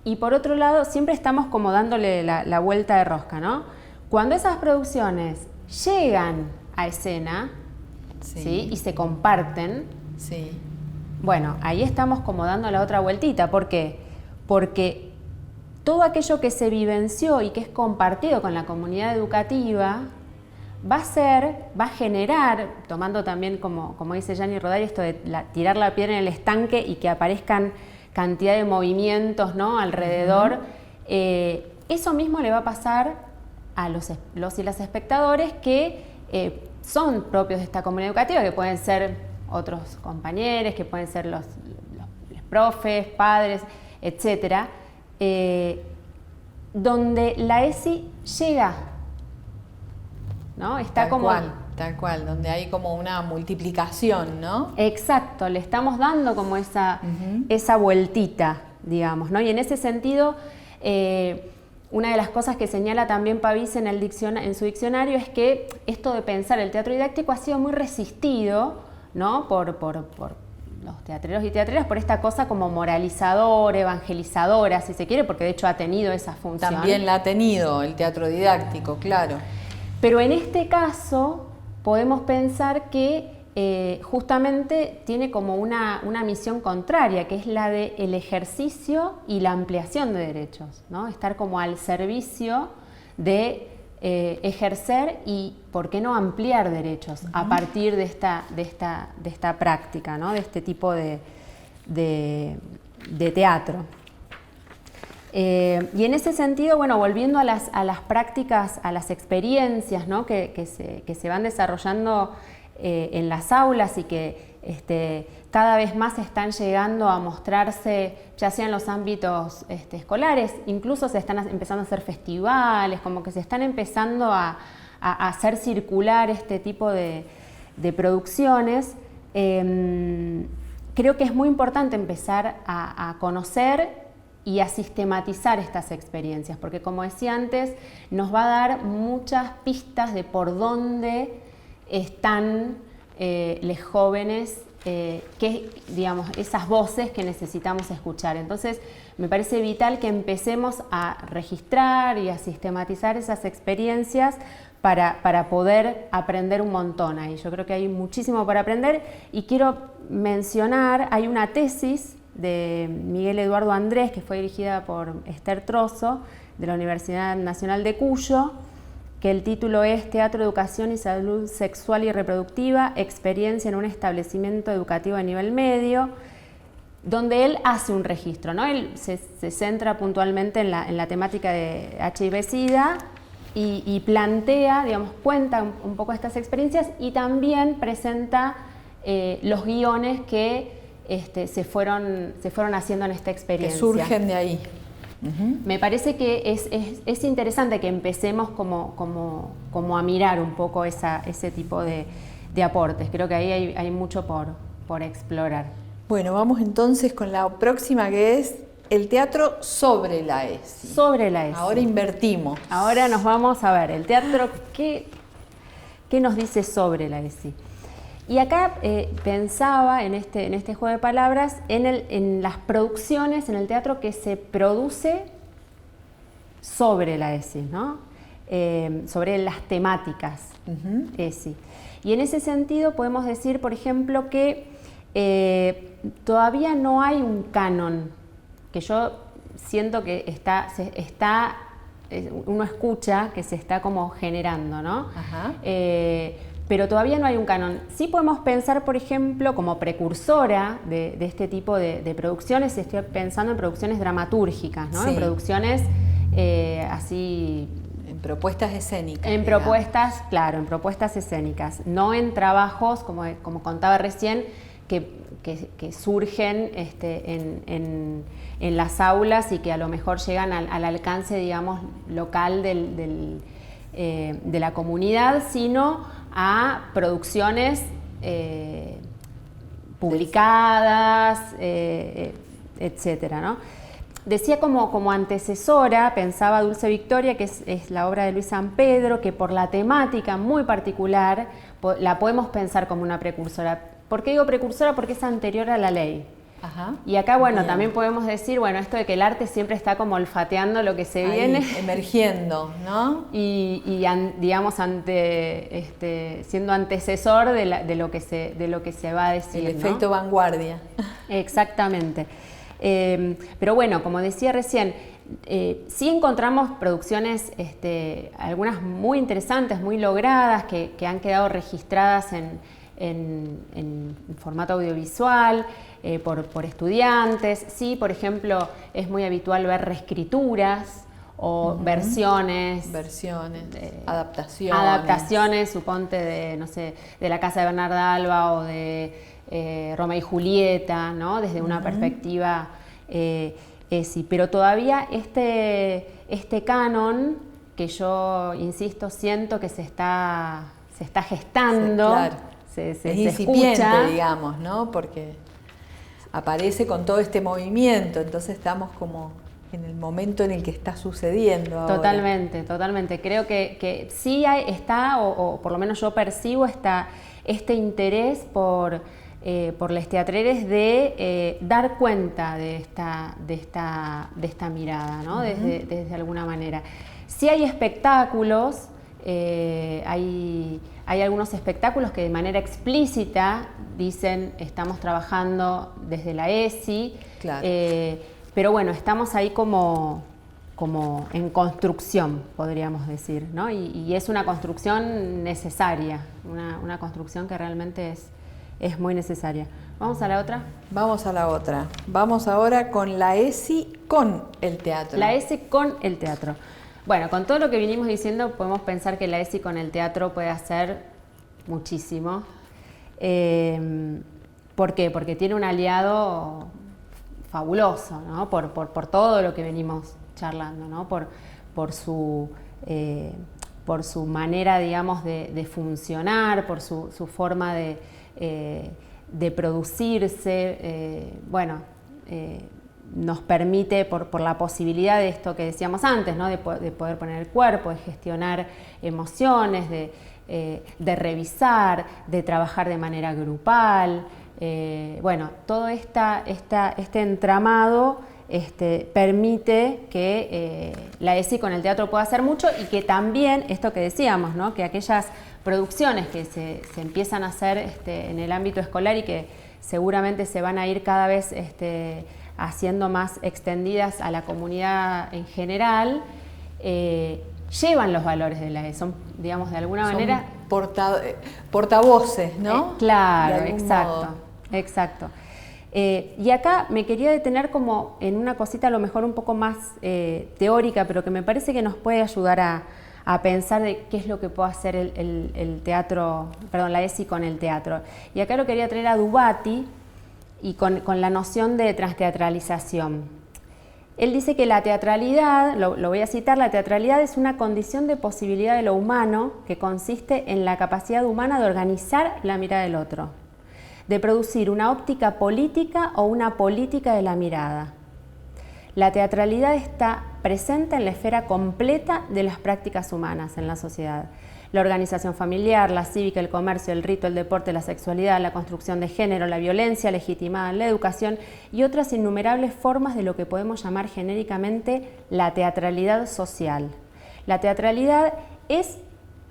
y por otro lado, siempre estamos como dándole la vuelta de rosca, ¿no? Cuando esas producciones llegan a escena, ¿sí? Y se comparten, sí. Bueno, ahí estamos como dando la otra vueltita. ¿Por qué? Porque todo aquello que se vivenció y que es compartido con la comunidad educativa va a generar, tomando también como dice Gianni Rodari, esto de tirar la piedra en el estanque y que aparezcan cantidad de movimientos, ¿no? Alrededor, eso mismo le va a pasar a los y las espectadores que son propios de esta comunidad educativa, que pueden ser otros compañeros, que pueden ser los profes, padres, etcétera, donde la ESI llega, ¿no? Está tal cual, donde hay como una multiplicación, ¿no? Exacto, le estamos dando como esa vueltita, digamos, ¿no? Y en ese sentido, una de las cosas que señala también Pavese en su diccionario es que esto de pensar el teatro didáctico ha sido muy resistido, ¿no? Por los teatreros y teatreras, por esta cosa como moralizadora, evangelizadora, si se quiere, porque de hecho ha tenido esa función. También la ha tenido el teatro didáctico, claro. Pero en este caso podemos pensar que justamente tiene como una misión contraria, que es la del ejercicio y la ampliación de derechos, ¿no? Estar como al servicio de ejercer y, ¿por qué no, ampliar derechos a partir de esta práctica, ¿no? De este tipo de teatro. Y en ese sentido, bueno, volviendo a las prácticas, a las experiencias, ¿no? que se van desarrollando en las aulas y que cada vez más están llegando a mostrarse, ya sea en los ámbitos escolares, incluso se están empezando a hacer festivales, como que se están empezando a hacer circular este tipo de producciones. Creo que es muy importante empezar a conocer y a sistematizar estas experiencias, porque como decía antes, nos va a dar muchas pistas de por dónde están los jóvenes, digamos, esas voces que necesitamos escuchar. Entonces, me parece vital que empecemos a registrar y a sistematizar esas experiencias para poder aprender un montón ahí. Yo creo que hay muchísimo para aprender y quiero mencionar, hay una tesis de Miguel Eduardo Andrés, que fue dirigida por Esther Trozo, de la Universidad Nacional de Cuyo, que el título es Teatro, Educación y Salud Sexual y Reproductiva, experiencia en un establecimiento educativo de nivel medio, donde él hace un registro, ¿no? Él se centra puntualmente en la temática de HIV-Sida y plantea, digamos, cuenta un poco estas experiencias y también presenta los guiones que se fueron haciendo en esta experiencia. Que surgen de ahí. Me parece que es interesante que empecemos como a mirar un poco ese tipo de aportes. Creo que ahí hay mucho por explorar. Bueno, vamos entonces con la próxima, que es el teatro sobre la ESI. Sobre la ESI. Ahora invertimos. Ahora nos vamos a ver el teatro, ¿qué nos dice sobre la ESI? Y acá pensaba en este juego de palabras en las producciones en el teatro que se produce sobre la ESI, ¿no? Sobre las temáticas ESI. Y en ese sentido podemos decir, por ejemplo, que todavía no hay un canon, que yo siento que uno escucha que se está como generando, ¿no? Ajá. Pero todavía no hay un canon. Sí podemos pensar, por ejemplo, como precursora de este tipo de producciones, estoy pensando en producciones dramatúrgicas, ¿no? Sí. En producciones así... En propuestas escénicas. En propuestas, claro, en propuestas escénicas, no en trabajos, como contaba recién, que surgen en las aulas y que a lo mejor llegan al alcance, digamos, local de la comunidad, sino a producciones publicadas, etcétera, ¿no? Decía como antecesora, pensaba Dulce Victoria, que es la obra de Luis San Pedro, que por la temática muy particular la podemos pensar como una precursora. ¿Por qué digo precursora? Porque es anterior a la ley. Ajá. Y acá, bueno, Bien. también podemos decir, bueno, esto de que el arte siempre está como olfateando lo que se Ahí, viene. emergiendo, ¿no? Digamos, siendo antecesor de lo que se va a decir. El ¿no? efecto vanguardia. Exactamente. Pero bueno, como decía recién, sí encontramos producciones, algunas muy interesantes, muy logradas, que han quedado registradas en formato audiovisual, por estudiantes. Sí, por ejemplo, es muy habitual ver reescrituras o versiones, adaptaciones, suponte de La Casa de Bernarda Alba o de Romeo y Julieta, ¿no? Desde una perspectiva ESI. Pero todavía este canon, que yo, insisto, siento que se está gestando, sí, claro. Es incipiente, escucha, digamos, ¿no? Porque aparece con todo este movimiento, entonces estamos como en el momento en el que está sucediendo ahora. Totalmente. Creo que sí está, o por lo menos yo percibo este interés por los teatreros de dar cuenta de esta mirada, ¿no? Desde alguna manera. Sí hay espectáculos, hay algunos espectáculos que de manera explícita dicen estamos trabajando desde la ESI, claro. Pero bueno, estamos ahí como en construcción, podríamos decir, ¿no? Y es una construcción necesaria, una construcción que realmente es muy necesaria. ¿Vamos a la otra? Vamos a la otra. Vamos ahora con la ESI con el teatro. La ESI con el teatro. Bueno, con todo lo que vinimos diciendo, podemos pensar que la ESI con el teatro puede hacer muchísimo. ¿Por qué? Porque tiene un aliado fabuloso, ¿no? Por todo lo que venimos charlando, ¿no? Por su manera, digamos, de funcionar, por su forma de producirse. Nos permite, por la posibilidad de esto que decíamos antes, ¿no? de poder poner el cuerpo, de gestionar emociones, de revisar, de trabajar de manera grupal. Todo este entramado permite que la ESI con el teatro pueda hacer mucho y que también, esto que decíamos, ¿no? Que aquellas producciones que se empiezan a hacer en el ámbito escolar y que seguramente se van a ir cada vez haciendo más extendidas a la comunidad en general, llevan los valores de la E, son, digamos, de alguna manera... Portavoces, ¿no? Claro, exacto, exacto. Y acá me quería detener como en una cosita a lo mejor un poco más teórica, pero que me parece que nos puede ayudar a pensar de qué es lo que puede hacer el teatro, perdón, la ESI con el teatro. Y acá lo quería traer a Dubati y con la noción de transteatralización. Él dice que la teatralidad, lo voy a citar, la teatralidad es una condición de posibilidad de lo humano que consiste en la capacidad humana de organizar la mirada del otro, de producir una óptica política o una política de la mirada. La teatralidad está presente en la esfera completa de las prácticas humanas en la sociedad. La organización familiar, la cívica, el comercio, el rito, el deporte, la sexualidad, la construcción de género, la violencia legitimada, la educación y otras innumerables formas de lo que podemos llamar genéricamente la teatralidad social. La teatralidad es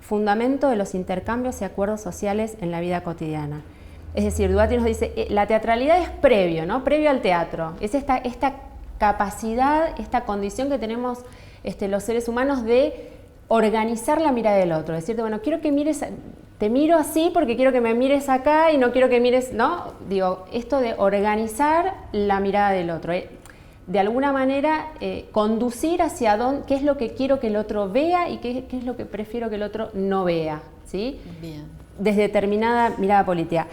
fundamento de los intercambios y acuerdos sociales en la vida cotidiana. Es decir, Dubati nos dice, la teatralidad es previo, ¿no? Previo al teatro. Es esta capacidad, esta condición que tenemos los seres humanos de organizar la mirada del otro, decirte, bueno, quiero que mires, te miro así porque quiero que me mires acá y no quiero que mires, ¿no? Digo, esto de organizar la mirada del otro, de alguna manera conducir hacia qué es lo que quiero que el otro vea y qué es lo que prefiero que el otro no vea, ¿sí? Bien. Desde determinada mirada política.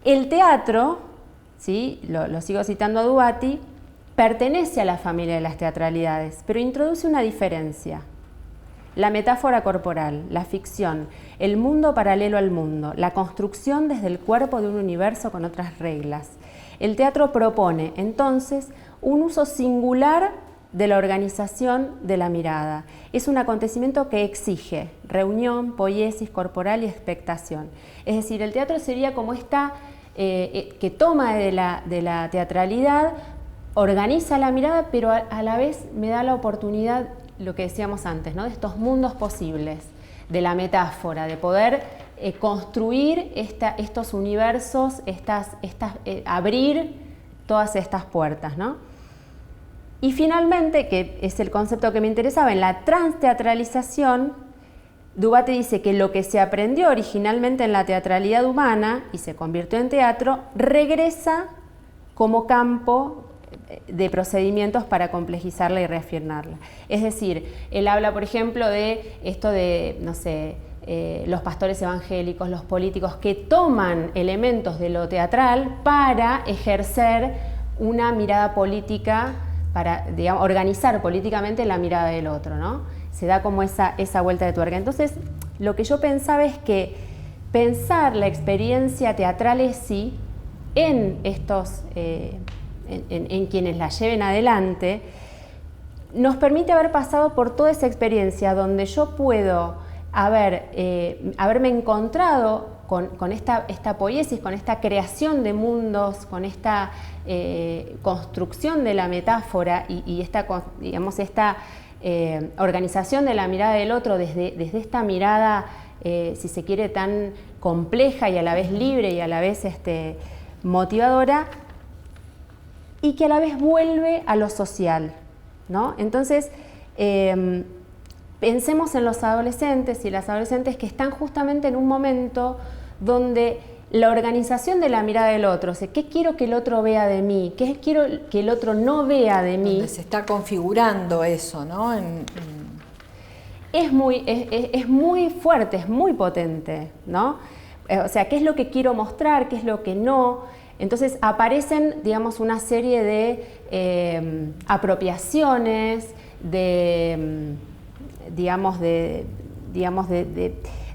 El teatro, ¿sí? Lo sigo citando a Dubati, pertenece a la familia de las teatralidades, pero introduce una diferencia. La metáfora corporal, la ficción, el mundo paralelo al mundo, la construcción desde el cuerpo de un universo con otras reglas. El teatro propone, entonces, un uso singular de la organización de la mirada. Es un acontecimiento que exige reunión, poiesis corporal y expectación. Es decir, el teatro sería como esta que toma de la teatralidad, organiza la mirada, pero a la vez me da la oportunidad, lo que decíamos antes, ¿no? De estos mundos posibles, de la metáfora, de poder construir estos universos, abrir todas estas puertas, ¿no? Y finalmente, que es el concepto que me interesaba, en la transteatralización, Dubati dice que lo que se aprendió originalmente en la teatralidad humana y se convirtió en teatro, regresa como campo de procedimientos para complejizarla y reafirmarla. Es decir, él habla, por ejemplo, de esto de, no sé, los pastores evangélicos, los políticos, que toman elementos de lo teatral para ejercer una mirada política, para, digamos, organizar políticamente la mirada del otro, ¿no? Se da como esa vuelta de tuerca. Entonces, lo que yo pensaba es que pensar la experiencia teatral es sí en estos... En quienes la lleven adelante, nos permite haber pasado por toda esa experiencia donde yo puedo haberme encontrado con esta poiesis, con esta creación de mundos, con esta construcción de la metáfora y esta organización de la mirada del otro desde esta mirada, si se quiere, tan compleja y a la vez libre y a la vez motivadora, y que a la vez vuelve a lo social, ¿no? Entonces, pensemos en los adolescentes y las adolescentes que están justamente en un momento donde la organización de la mirada del otro, o sea, ¿qué quiero que el otro vea de mí? ¿Qué quiero que el otro no vea de mí? Donde se está configurando eso, ¿no? Es muy fuerte, es muy potente, ¿no? O sea, ¿qué es lo que quiero mostrar? ¿Qué es lo que no? Entonces aparecen, digamos, una serie de apropiaciones, de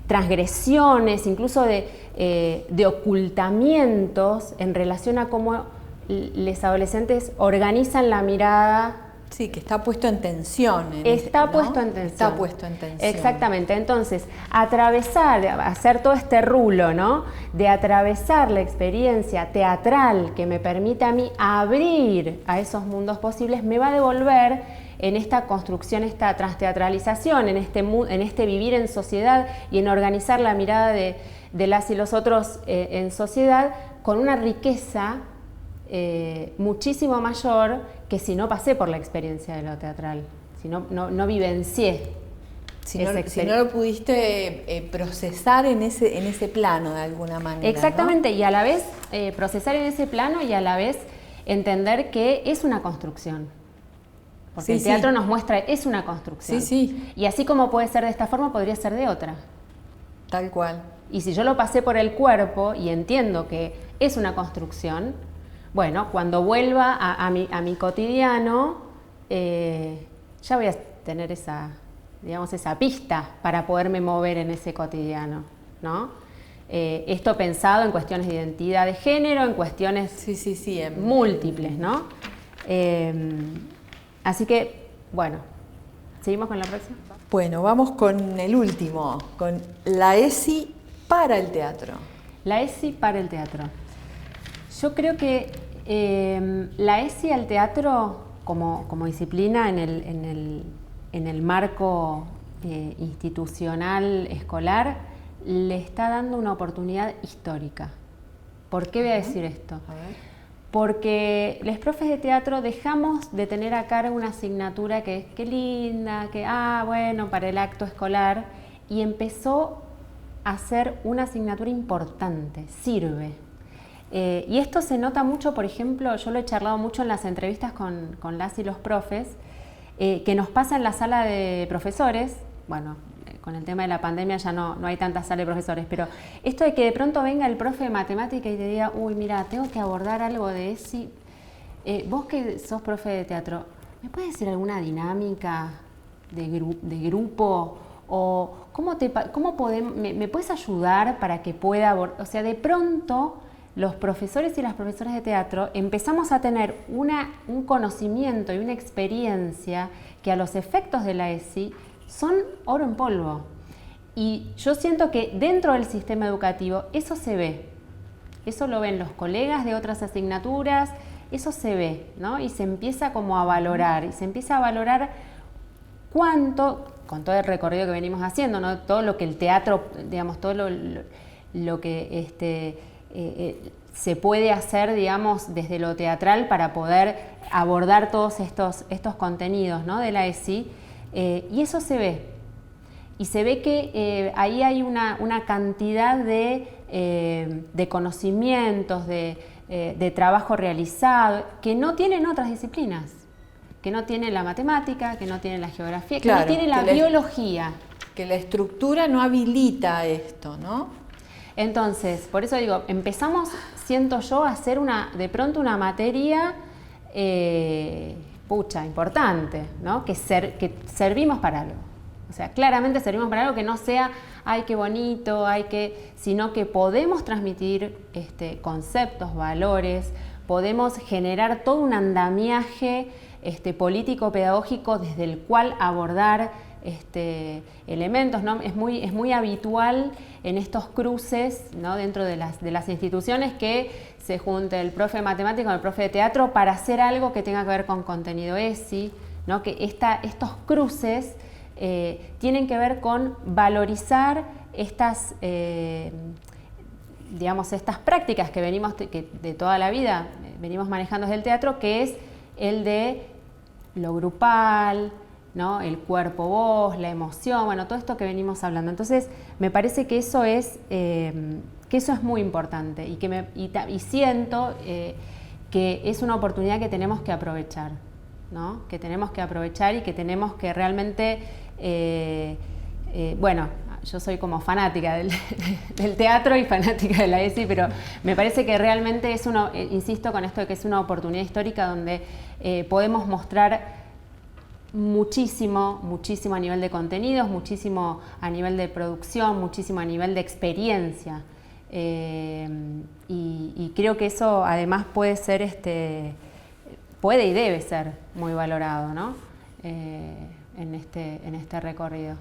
transgresiones, incluso de ocultamientos en relación a cómo los adolescentes organizan la mirada. Sí, que está puesto en tensión. Está puesto en tensión. Está puesto en tensión. Exactamente. Entonces, hacer todo este rulo, ¿no? De atravesar la experiencia teatral que me permite a mí abrir a esos mundos posibles, me va a devolver en esta construcción, esta transteatralización, en este vivir en sociedad y en organizar la mirada de las y los otros en sociedad con una riqueza muchísimo mayor que si no pasé por la experiencia de lo teatral, si no vivencié si no lo pudiste procesar en ese plano de alguna manera. Exactamente, ¿no? Y a la vez procesar en ese plano y a la vez entender que es una construcción. Porque el teatro nos muestra, es una construcción. Sí. Y así como puede ser de esta forma, podría ser de otra. Tal cual. Y si yo lo pasé por el cuerpo y entiendo que es una construcción, bueno, cuando vuelva a mi cotidiano, ya voy a tener esa pista para poderme mover en ese cotidiano, ¿no? Esto pensado en cuestiones de identidad de género, en cuestiones múltiples, ¿no? Así que, bueno, ¿seguimos con la próxima? Bueno, vamos con el último, con la ESI para el teatro. La ESI para el teatro. Yo creo que la ESI al teatro como disciplina en el marco institucional escolar le está dando una oportunidad histórica. ¿Por qué voy a decir esto? A ver. Porque los profes de teatro dejamos de tener a cargo una asignatura que linda, bueno, para el acto escolar, y empezó a ser una asignatura importante, sirve. Y esto se nota mucho, por ejemplo, yo lo he charlado mucho en las entrevistas con las y los profes, que nos pasa en la sala de profesores. Bueno, con el tema de la pandemia ya no hay tanta sala de profesores, pero esto de que de pronto venga el profe de matemática y te diga, uy, mira, tengo que abordar algo de ESI. Vos que sos profe de teatro, ¿me puedes decir alguna dinámica de grupo? ¿O cómo podemos, me puedes ayudar para que pueda abordar? O sea, de pronto los profesores y las profesoras de teatro empezamos a tener un conocimiento y una experiencia que a los efectos de la ESI son oro en polvo. Y yo siento que dentro del sistema educativo eso se ve. Eso lo ven los colegas de otras asignaturas, eso se ve, ¿no? Y se empieza como a valorar, y se empieza a valorar cuánto, con todo el recorrido que venimos haciendo, ¿no? Todo lo que el teatro, digamos, todo lo que se puede hacer, digamos, desde lo teatral para poder abordar todos estos contenidos, ¿no? De la ESI. Y eso se ve. Y se ve que ahí hay una cantidad de conocimientos, de trabajo realizado, que no tienen otras disciplinas, que no tiene la matemática, que no tiene la geografía, que no tiene la biología. Que la estructura no habilita esto, ¿no? Entonces, por eso digo, empezamos, siento yo, a hacer de pronto una materia importante, ¿no? Que servimos para algo. O sea, claramente servimos para algo que no sea, ay, qué bonito, sino que podemos transmitir conceptos, valores, podemos generar todo un andamiaje político-pedagógico desde el cual abordar elementos, ¿no? Es muy habitual en estos cruces, ¿no? Dentro de las instituciones que se junte el profe de matemática con el profe de teatro para hacer algo que tenga que ver con contenido ESI, ¿no? Que estos cruces tienen que ver con valorizar estas prácticas que de toda la vida venimos manejando desde el teatro, que es el de lo grupal, ¿no? El cuerpo-voz, la emoción, bueno, todo esto que venimos hablando. Entonces, me parece que eso es muy importante y siento que es una oportunidad que tenemos que aprovechar, ¿no? Que tenemos que aprovechar y que tenemos que realmente, yo soy como fanática del teatro y fanática de la ESI, pero me parece que realmente insisto con esto de que es una oportunidad histórica donde podemos mostrar muchísimo a nivel de contenidos, muchísimo a nivel de producción, muchísimo a nivel de experiencia. Y creo que eso además puede y debe ser muy valorado, ¿no? En este recorrido.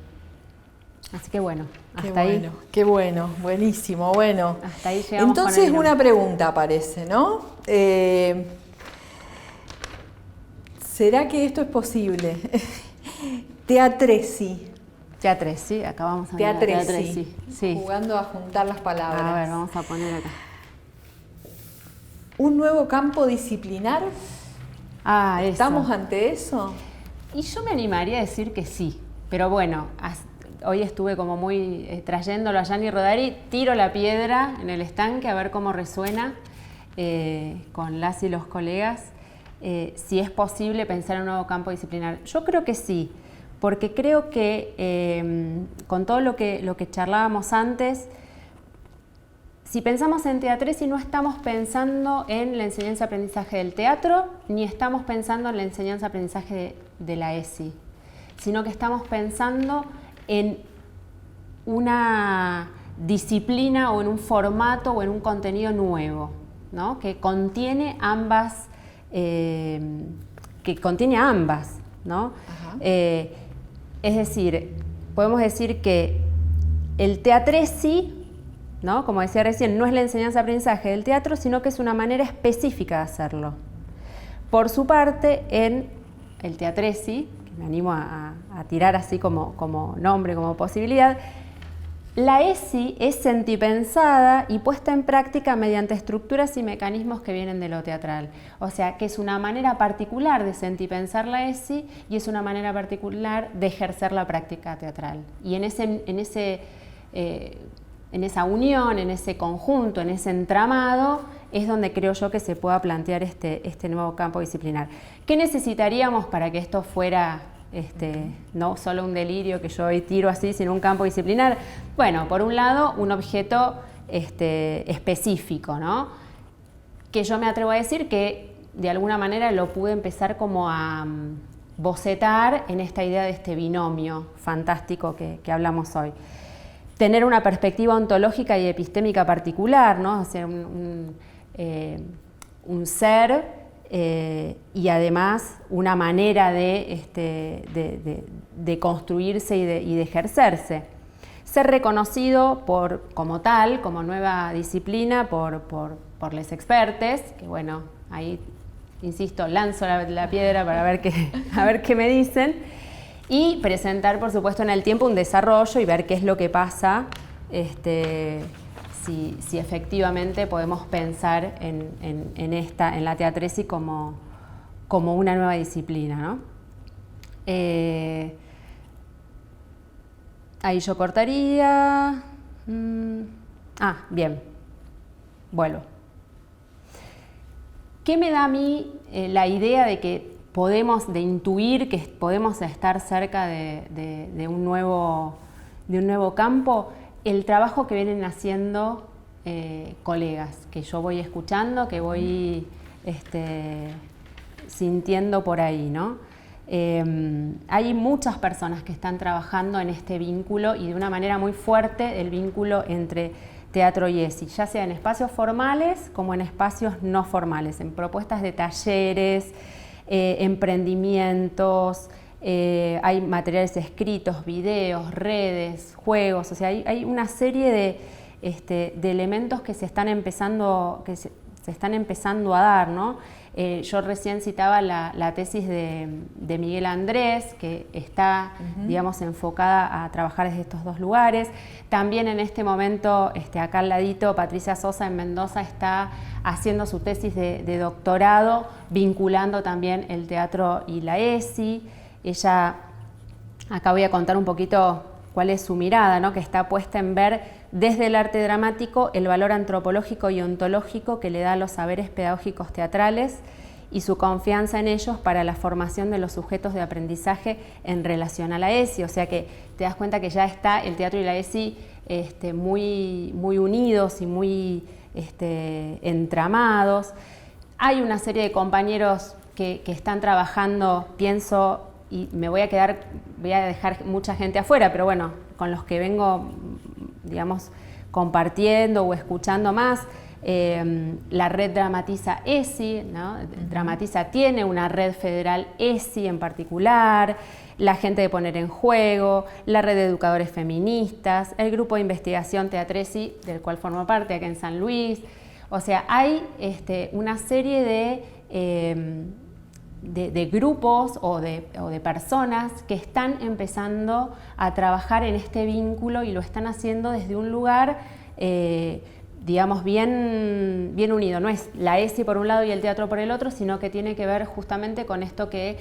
Así que bueno, hasta ahí. Qué bueno, buenísimo, bueno. Hasta ahí llegamos. Entonces una pregunta aparece, ¿no? ¿Será que esto es posible? Teatresi. Teatresi, acá vamos a ver. Teatresi. Sí. Jugando a juntar las palabras. A ver, vamos a poner acá. ¿Un nuevo campo disciplinar? Eso. ¿Estamos ante eso? Y yo me animaría a decir que sí, pero bueno, hoy estuve como muy trayéndolo a Gianni Rodari, tiro la piedra en el estanque a ver cómo resuena con las y los colegas, si es posible pensar en un nuevo campo disciplinar. Yo creo que sí, porque creo que con todo lo que charlábamos antes, si pensamos en teatresi no estamos pensando en la enseñanza-aprendizaje del teatro, ni estamos pensando en la enseñanza-aprendizaje de la ESI, sino que estamos pensando en una disciplina o en un formato o en un contenido nuevo, ¿no? Que contiene ambas, ¿no? Es decir, podemos decir que el teatresi, ¿no? Como decía recién, no es la enseñanza-aprendizaje del teatro, sino que es una manera específica de hacerlo. Por su parte, en el teatresi, que me animo a tirar así como nombre, como posibilidad, la ESI es sentipensada y puesta en práctica mediante estructuras y mecanismos que vienen de lo teatral. O sea, que es una manera particular de sentipensar la ESI y es una manera particular de ejercer la práctica teatral. Y en esa unión, en ese conjunto, en ese entramado, es donde creo yo que se pueda plantear este nuevo campo disciplinar. ¿Qué necesitaríamos para que esto fuera no solo un delirio que yo hoy tiro así, sino un campo disciplinar? Bueno, por un lado, un objeto específico, ¿no? Que yo me atrevo a decir que de alguna manera lo pude empezar como a bocetar en esta idea de este binomio fantástico que hablamos hoy. Tener una perspectiva ontológica y epistémica particular, ¿no? O sea, un ser y además una manera de construirse y de ejercerse. Ser reconocido como tal, como nueva disciplina por les expertes, que bueno, ahí, insisto, lanzo la piedra para ver qué me dicen. Y presentar, por supuesto, en el tiempo un desarrollo y ver qué es lo que pasa, si efectivamente podemos pensar en la teatresi como una nueva disciplina, ¿no? Ahí yo cortaría. Bien. Vuelvo. ¿Qué me da a mí la idea de intuir que podemos estar cerca de un nuevo campo? El trabajo que vienen haciendo colegas, que yo voy escuchando, que voy sintiendo por ahí, ¿no? Hay muchas personas que están trabajando en este vínculo y de una manera muy fuerte el vínculo entre teatro y ESI, ya sea en espacios formales como en espacios no formales, en propuestas de talleres, emprendimientos, hay materiales escritos, videos, redes, juegos, o sea, hay una serie de elementos que se están empezando a dar, ¿no? Yo recién citaba la tesis de Miguel Andrés, que está, digamos, enfocada a trabajar desde estos dos lugares. También en este momento, acá al ladito, Patricia Sosa en Mendoza está haciendo su tesis de doctorado, vinculando también el teatro y la ESI. Ella, acá voy a contar un poquito cuál es su mirada, ¿no? Que está puesta en ver desde el arte dramático el valor antropológico y ontológico que le da a los saberes pedagógicos teatrales y su confianza en ellos para la formación de los sujetos de aprendizaje en relación a la ESI. O sea que te das cuenta que ya está el teatro y la ESI muy, muy unidos y muy entramados. Hay una serie de compañeros que están trabajando, pienso, y voy a dejar mucha gente afuera, pero bueno, con los que vengo, digamos, compartiendo o escuchando más, la red Dramatiza ESI, ¿no? Dramatiza tiene una red federal ESI en particular, la gente de Poner en Juego, la red de educadores feministas, el grupo de investigación Teatresi, del cual formo parte acá en San Luis. O sea, hay una serie de grupos o de personas que están empezando a trabajar en este vínculo y lo están haciendo desde un lugar, digamos, bien unido. No es la ESI por un lado y el teatro por el otro, sino que tiene que ver justamente con esto que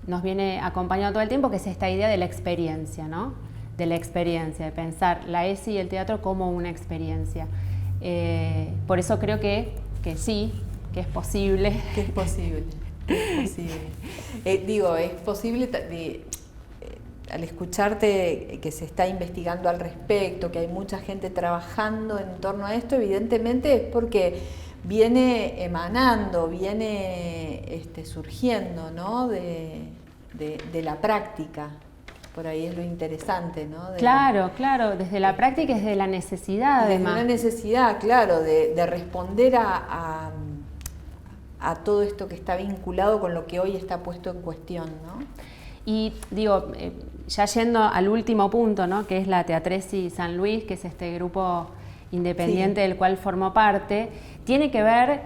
nos viene acompañando todo el tiempo, que es esta idea de la experiencia, ¿no? De la experiencia, de pensar la ESI y el teatro como una experiencia. Por eso creo que sí, que es posible. Que es posible, que es posible. Es posible al escucharte que se está investigando al respecto, que hay mucha gente trabajando en torno a esto, evidentemente es porque viene emanando, viene surgiendo, ¿no? de la práctica. Por ahí es lo interesante, ¿no? Claro, desde la práctica es de la necesidad, además. Desde una necesidad, claro, de responder a todo esto que está vinculado con lo que hoy está puesto en cuestión, ¿no? Y digo, ya yendo al último punto, ¿no? Que es la Teatresi San Luis, que es este grupo independiente del cual formo parte, tiene que ver,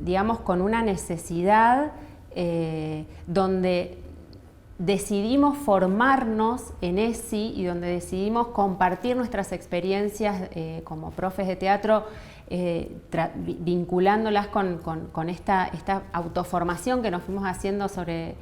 digamos, con una necesidad donde decidimos formarnos en ESI y donde decidimos compartir nuestras experiencias como profes de teatro, vinculándolas con esta autoformación que nos fuimos haciendo sobre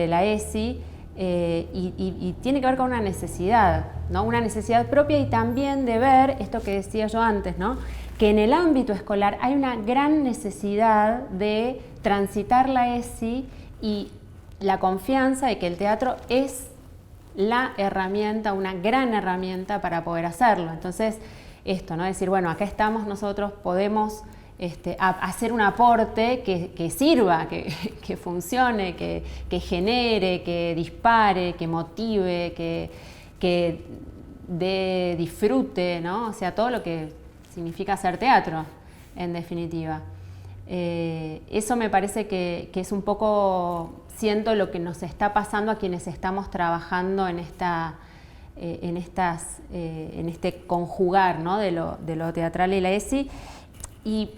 la ESI, y tiene que ver con una necesidad, ¿no? Una necesidad propia, y también de ver esto que decía yo antes, ¿no? Que en el ámbito escolar hay una gran necesidad de transitar la ESI y la confianza de que el teatro es la herramienta, una gran herramienta para poder hacerlo. Entonces, esto, ¿no? Decir, bueno, acá estamos nosotros, podemos hacer un aporte que sirva, que funcione, que genere, que dispare, que motive, que dé disfrute, ¿no? O sea, todo lo que significa hacer teatro, en definitiva. Eso me parece que es un poco, siento, lo que nos está pasando a quienes estamos trabajando en este conjugar, ¿no? de lo teatral y la ESI. Y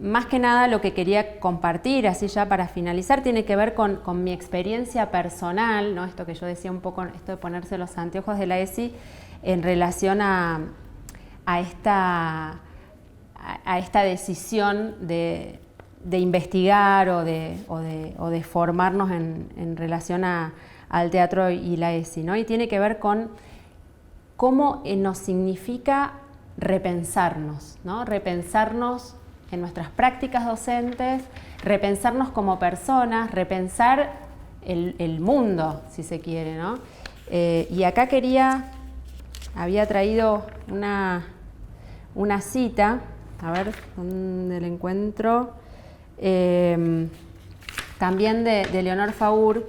más que nada lo que quería compartir, así ya para finalizar, tiene que ver con mi experiencia personal, ¿no? Esto que yo decía un poco, esto de ponerse los anteojos de la ESI en relación a esta decisión de investigar o de formarnos en relación al teatro y la ESI, ¿no? Y tiene que ver con cómo nos significa repensarnos, ¿no? Repensarnos en nuestras prácticas docentes, repensarnos como personas, repensar el mundo, si se quiere, ¿no? Y acá había traído una cita, a ver dónde la encuentro, también de Leonor Faur,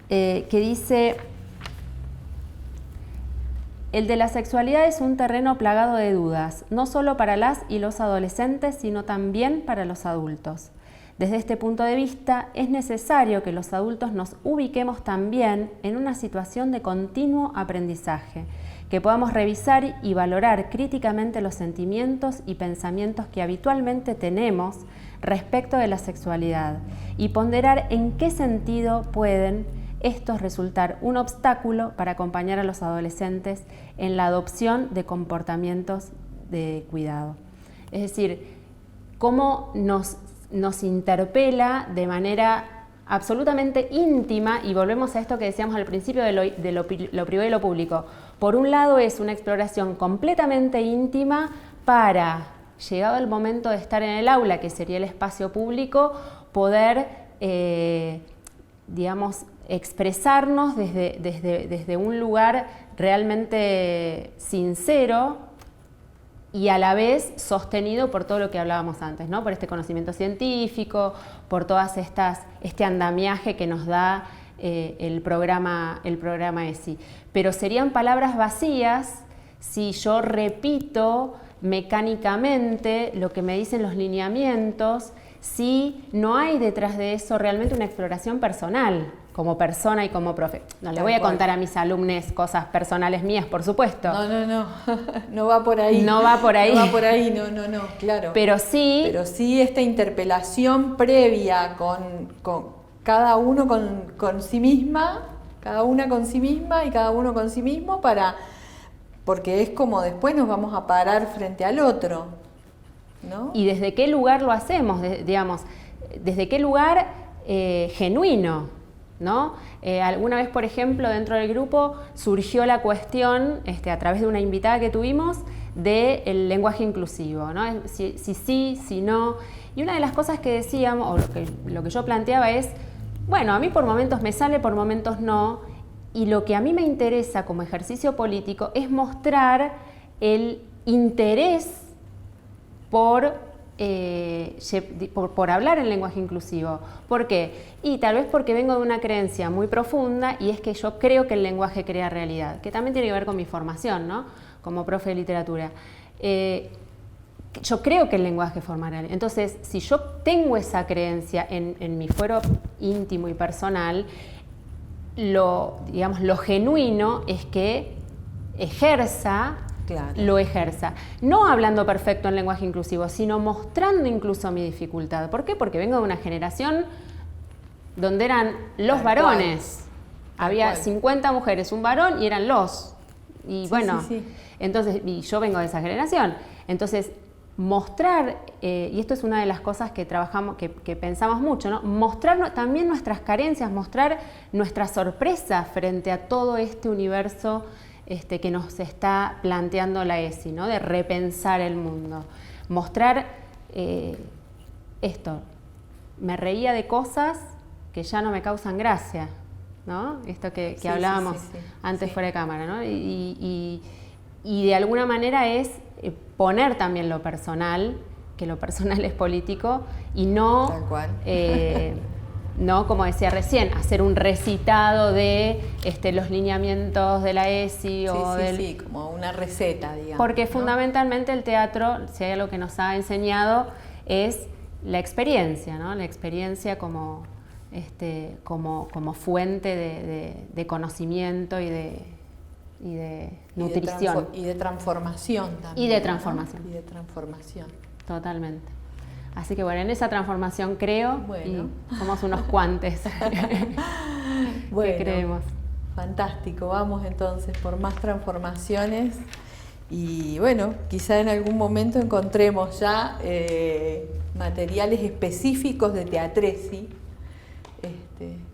que dice: el de la sexualidad es un terreno plagado de dudas, no solo para las y los adolescentes, sino también para los adultos. Desde este punto de vista, es necesario que los adultos nos ubiquemos también en una situación de continuo aprendizaje, que podamos revisar y valorar críticamente los sentimientos y pensamientos que habitualmente tenemos respecto de la sexualidad y ponderar en qué sentido pueden estos resultar un obstáculo para acompañar a los adolescentes en la adopción de comportamientos de cuidado. Es decir, cómo nos interpela de manera absolutamente íntima, y volvemos a esto que decíamos al principio de lo privado y lo público. Por un lado es una exploración completamente íntima para, llegado el momento de estar en el aula, que sería el espacio público, poder, digamos, expresarnos desde un lugar realmente sincero y a la vez sostenido por todo lo que hablábamos antes, ¿no? Por este conocimiento científico, por todas este andamiaje que nos da el programa ESI. Pero serían palabras vacías si yo repito mecánicamente lo que me dicen los lineamientos, si no hay detrás de eso realmente una exploración personal, como persona y como profe. No le voy a contar a mis alumnos cosas personales mías, por supuesto. No va por ahí. No va por ahí. No va por ahí, no, claro. Pero sí esta interpelación previa con cada uno con sí misma, cada una con sí misma y cada uno con sí mismo, porque es como después nos vamos a parar frente al otro, ¿no? ¿Y desde qué lugar lo hacemos? Digamos, ¿desde qué lugar genuino, ¿no? Alguna vez, por ejemplo, dentro del grupo surgió la cuestión, a través de una invitada que tuvimos, del lenguaje inclusivo, ¿no? Si sí, si no. Y una de las cosas que decíamos, o lo que yo planteaba es, bueno, a mí por momentos me sale, por momentos no, y lo que a mí me interesa como ejercicio político es mostrar el interés por hablar en lenguaje inclusivo. ¿Por qué? Y tal vez porque vengo de una creencia muy profunda, y es que yo creo que el lenguaje crea realidad, que también tiene que ver con mi formación, ¿no? Como profe de literatura. Yo creo que el lenguaje forma realidad. Entonces, si yo tengo esa creencia en mi fuero íntimo y personal, lo genuino es que lo ejerza. No hablando perfecto en lenguaje inclusivo, sino mostrando incluso mi dificultad. ¿Por qué? Porque vengo de una generación donde eran los varones. Había 50 mujeres, un varón y eran los. Y bueno, entonces, y yo vengo de esa generación. Entonces, mostrar, y esto es una de las cosas que trabajamos, que pensamos mucho, ¿no? Mostrar también nuestras carencias, mostrar nuestra sorpresa frente a todo este universo que nos está planteando la ESI, ¿no? De repensar el mundo. Mostrar esto. Me reía de cosas que ya no me causan gracia, ¿no? Esto que hablábamos antes fuera de cámara, ¿no? Y de alguna manera es poner también lo personal, que lo personal es político, y no, tal cual. No, como decía recién, hacer un recitado de los lineamientos de la ESI sí, como una receta, digamos. Porque ¿no? fundamentalmente el teatro, si hay algo que nos ha enseñado, es la experiencia, ¿no? La experiencia como fuente de conocimiento y de nutrición. Y de transformación también. Y de transformación. ¿no? Y de transformación. Totalmente. Así que bueno, en esa transformación creo, bueno. Y somos unos cuantes bueno, que creemos. Fantástico, vamos entonces por más transformaciones y bueno, quizá en algún momento encontremos ya materiales específicos de Teatresi,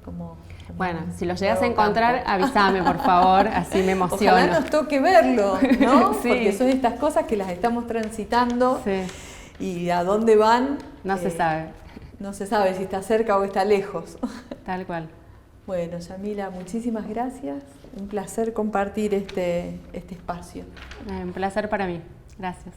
como bueno, si los llegas a encontrar, avísame por favor, así me emociono. Ojalá nos toque verlo, ¿no? Sí. Porque son estas cosas que las estamos transitando. Sí. Y a dónde van, no se sabe. No se sabe si está cerca o está lejos. Tal cual. Bueno, Yamila, muchísimas gracias. Un placer compartir este espacio. Un placer para mí. Gracias.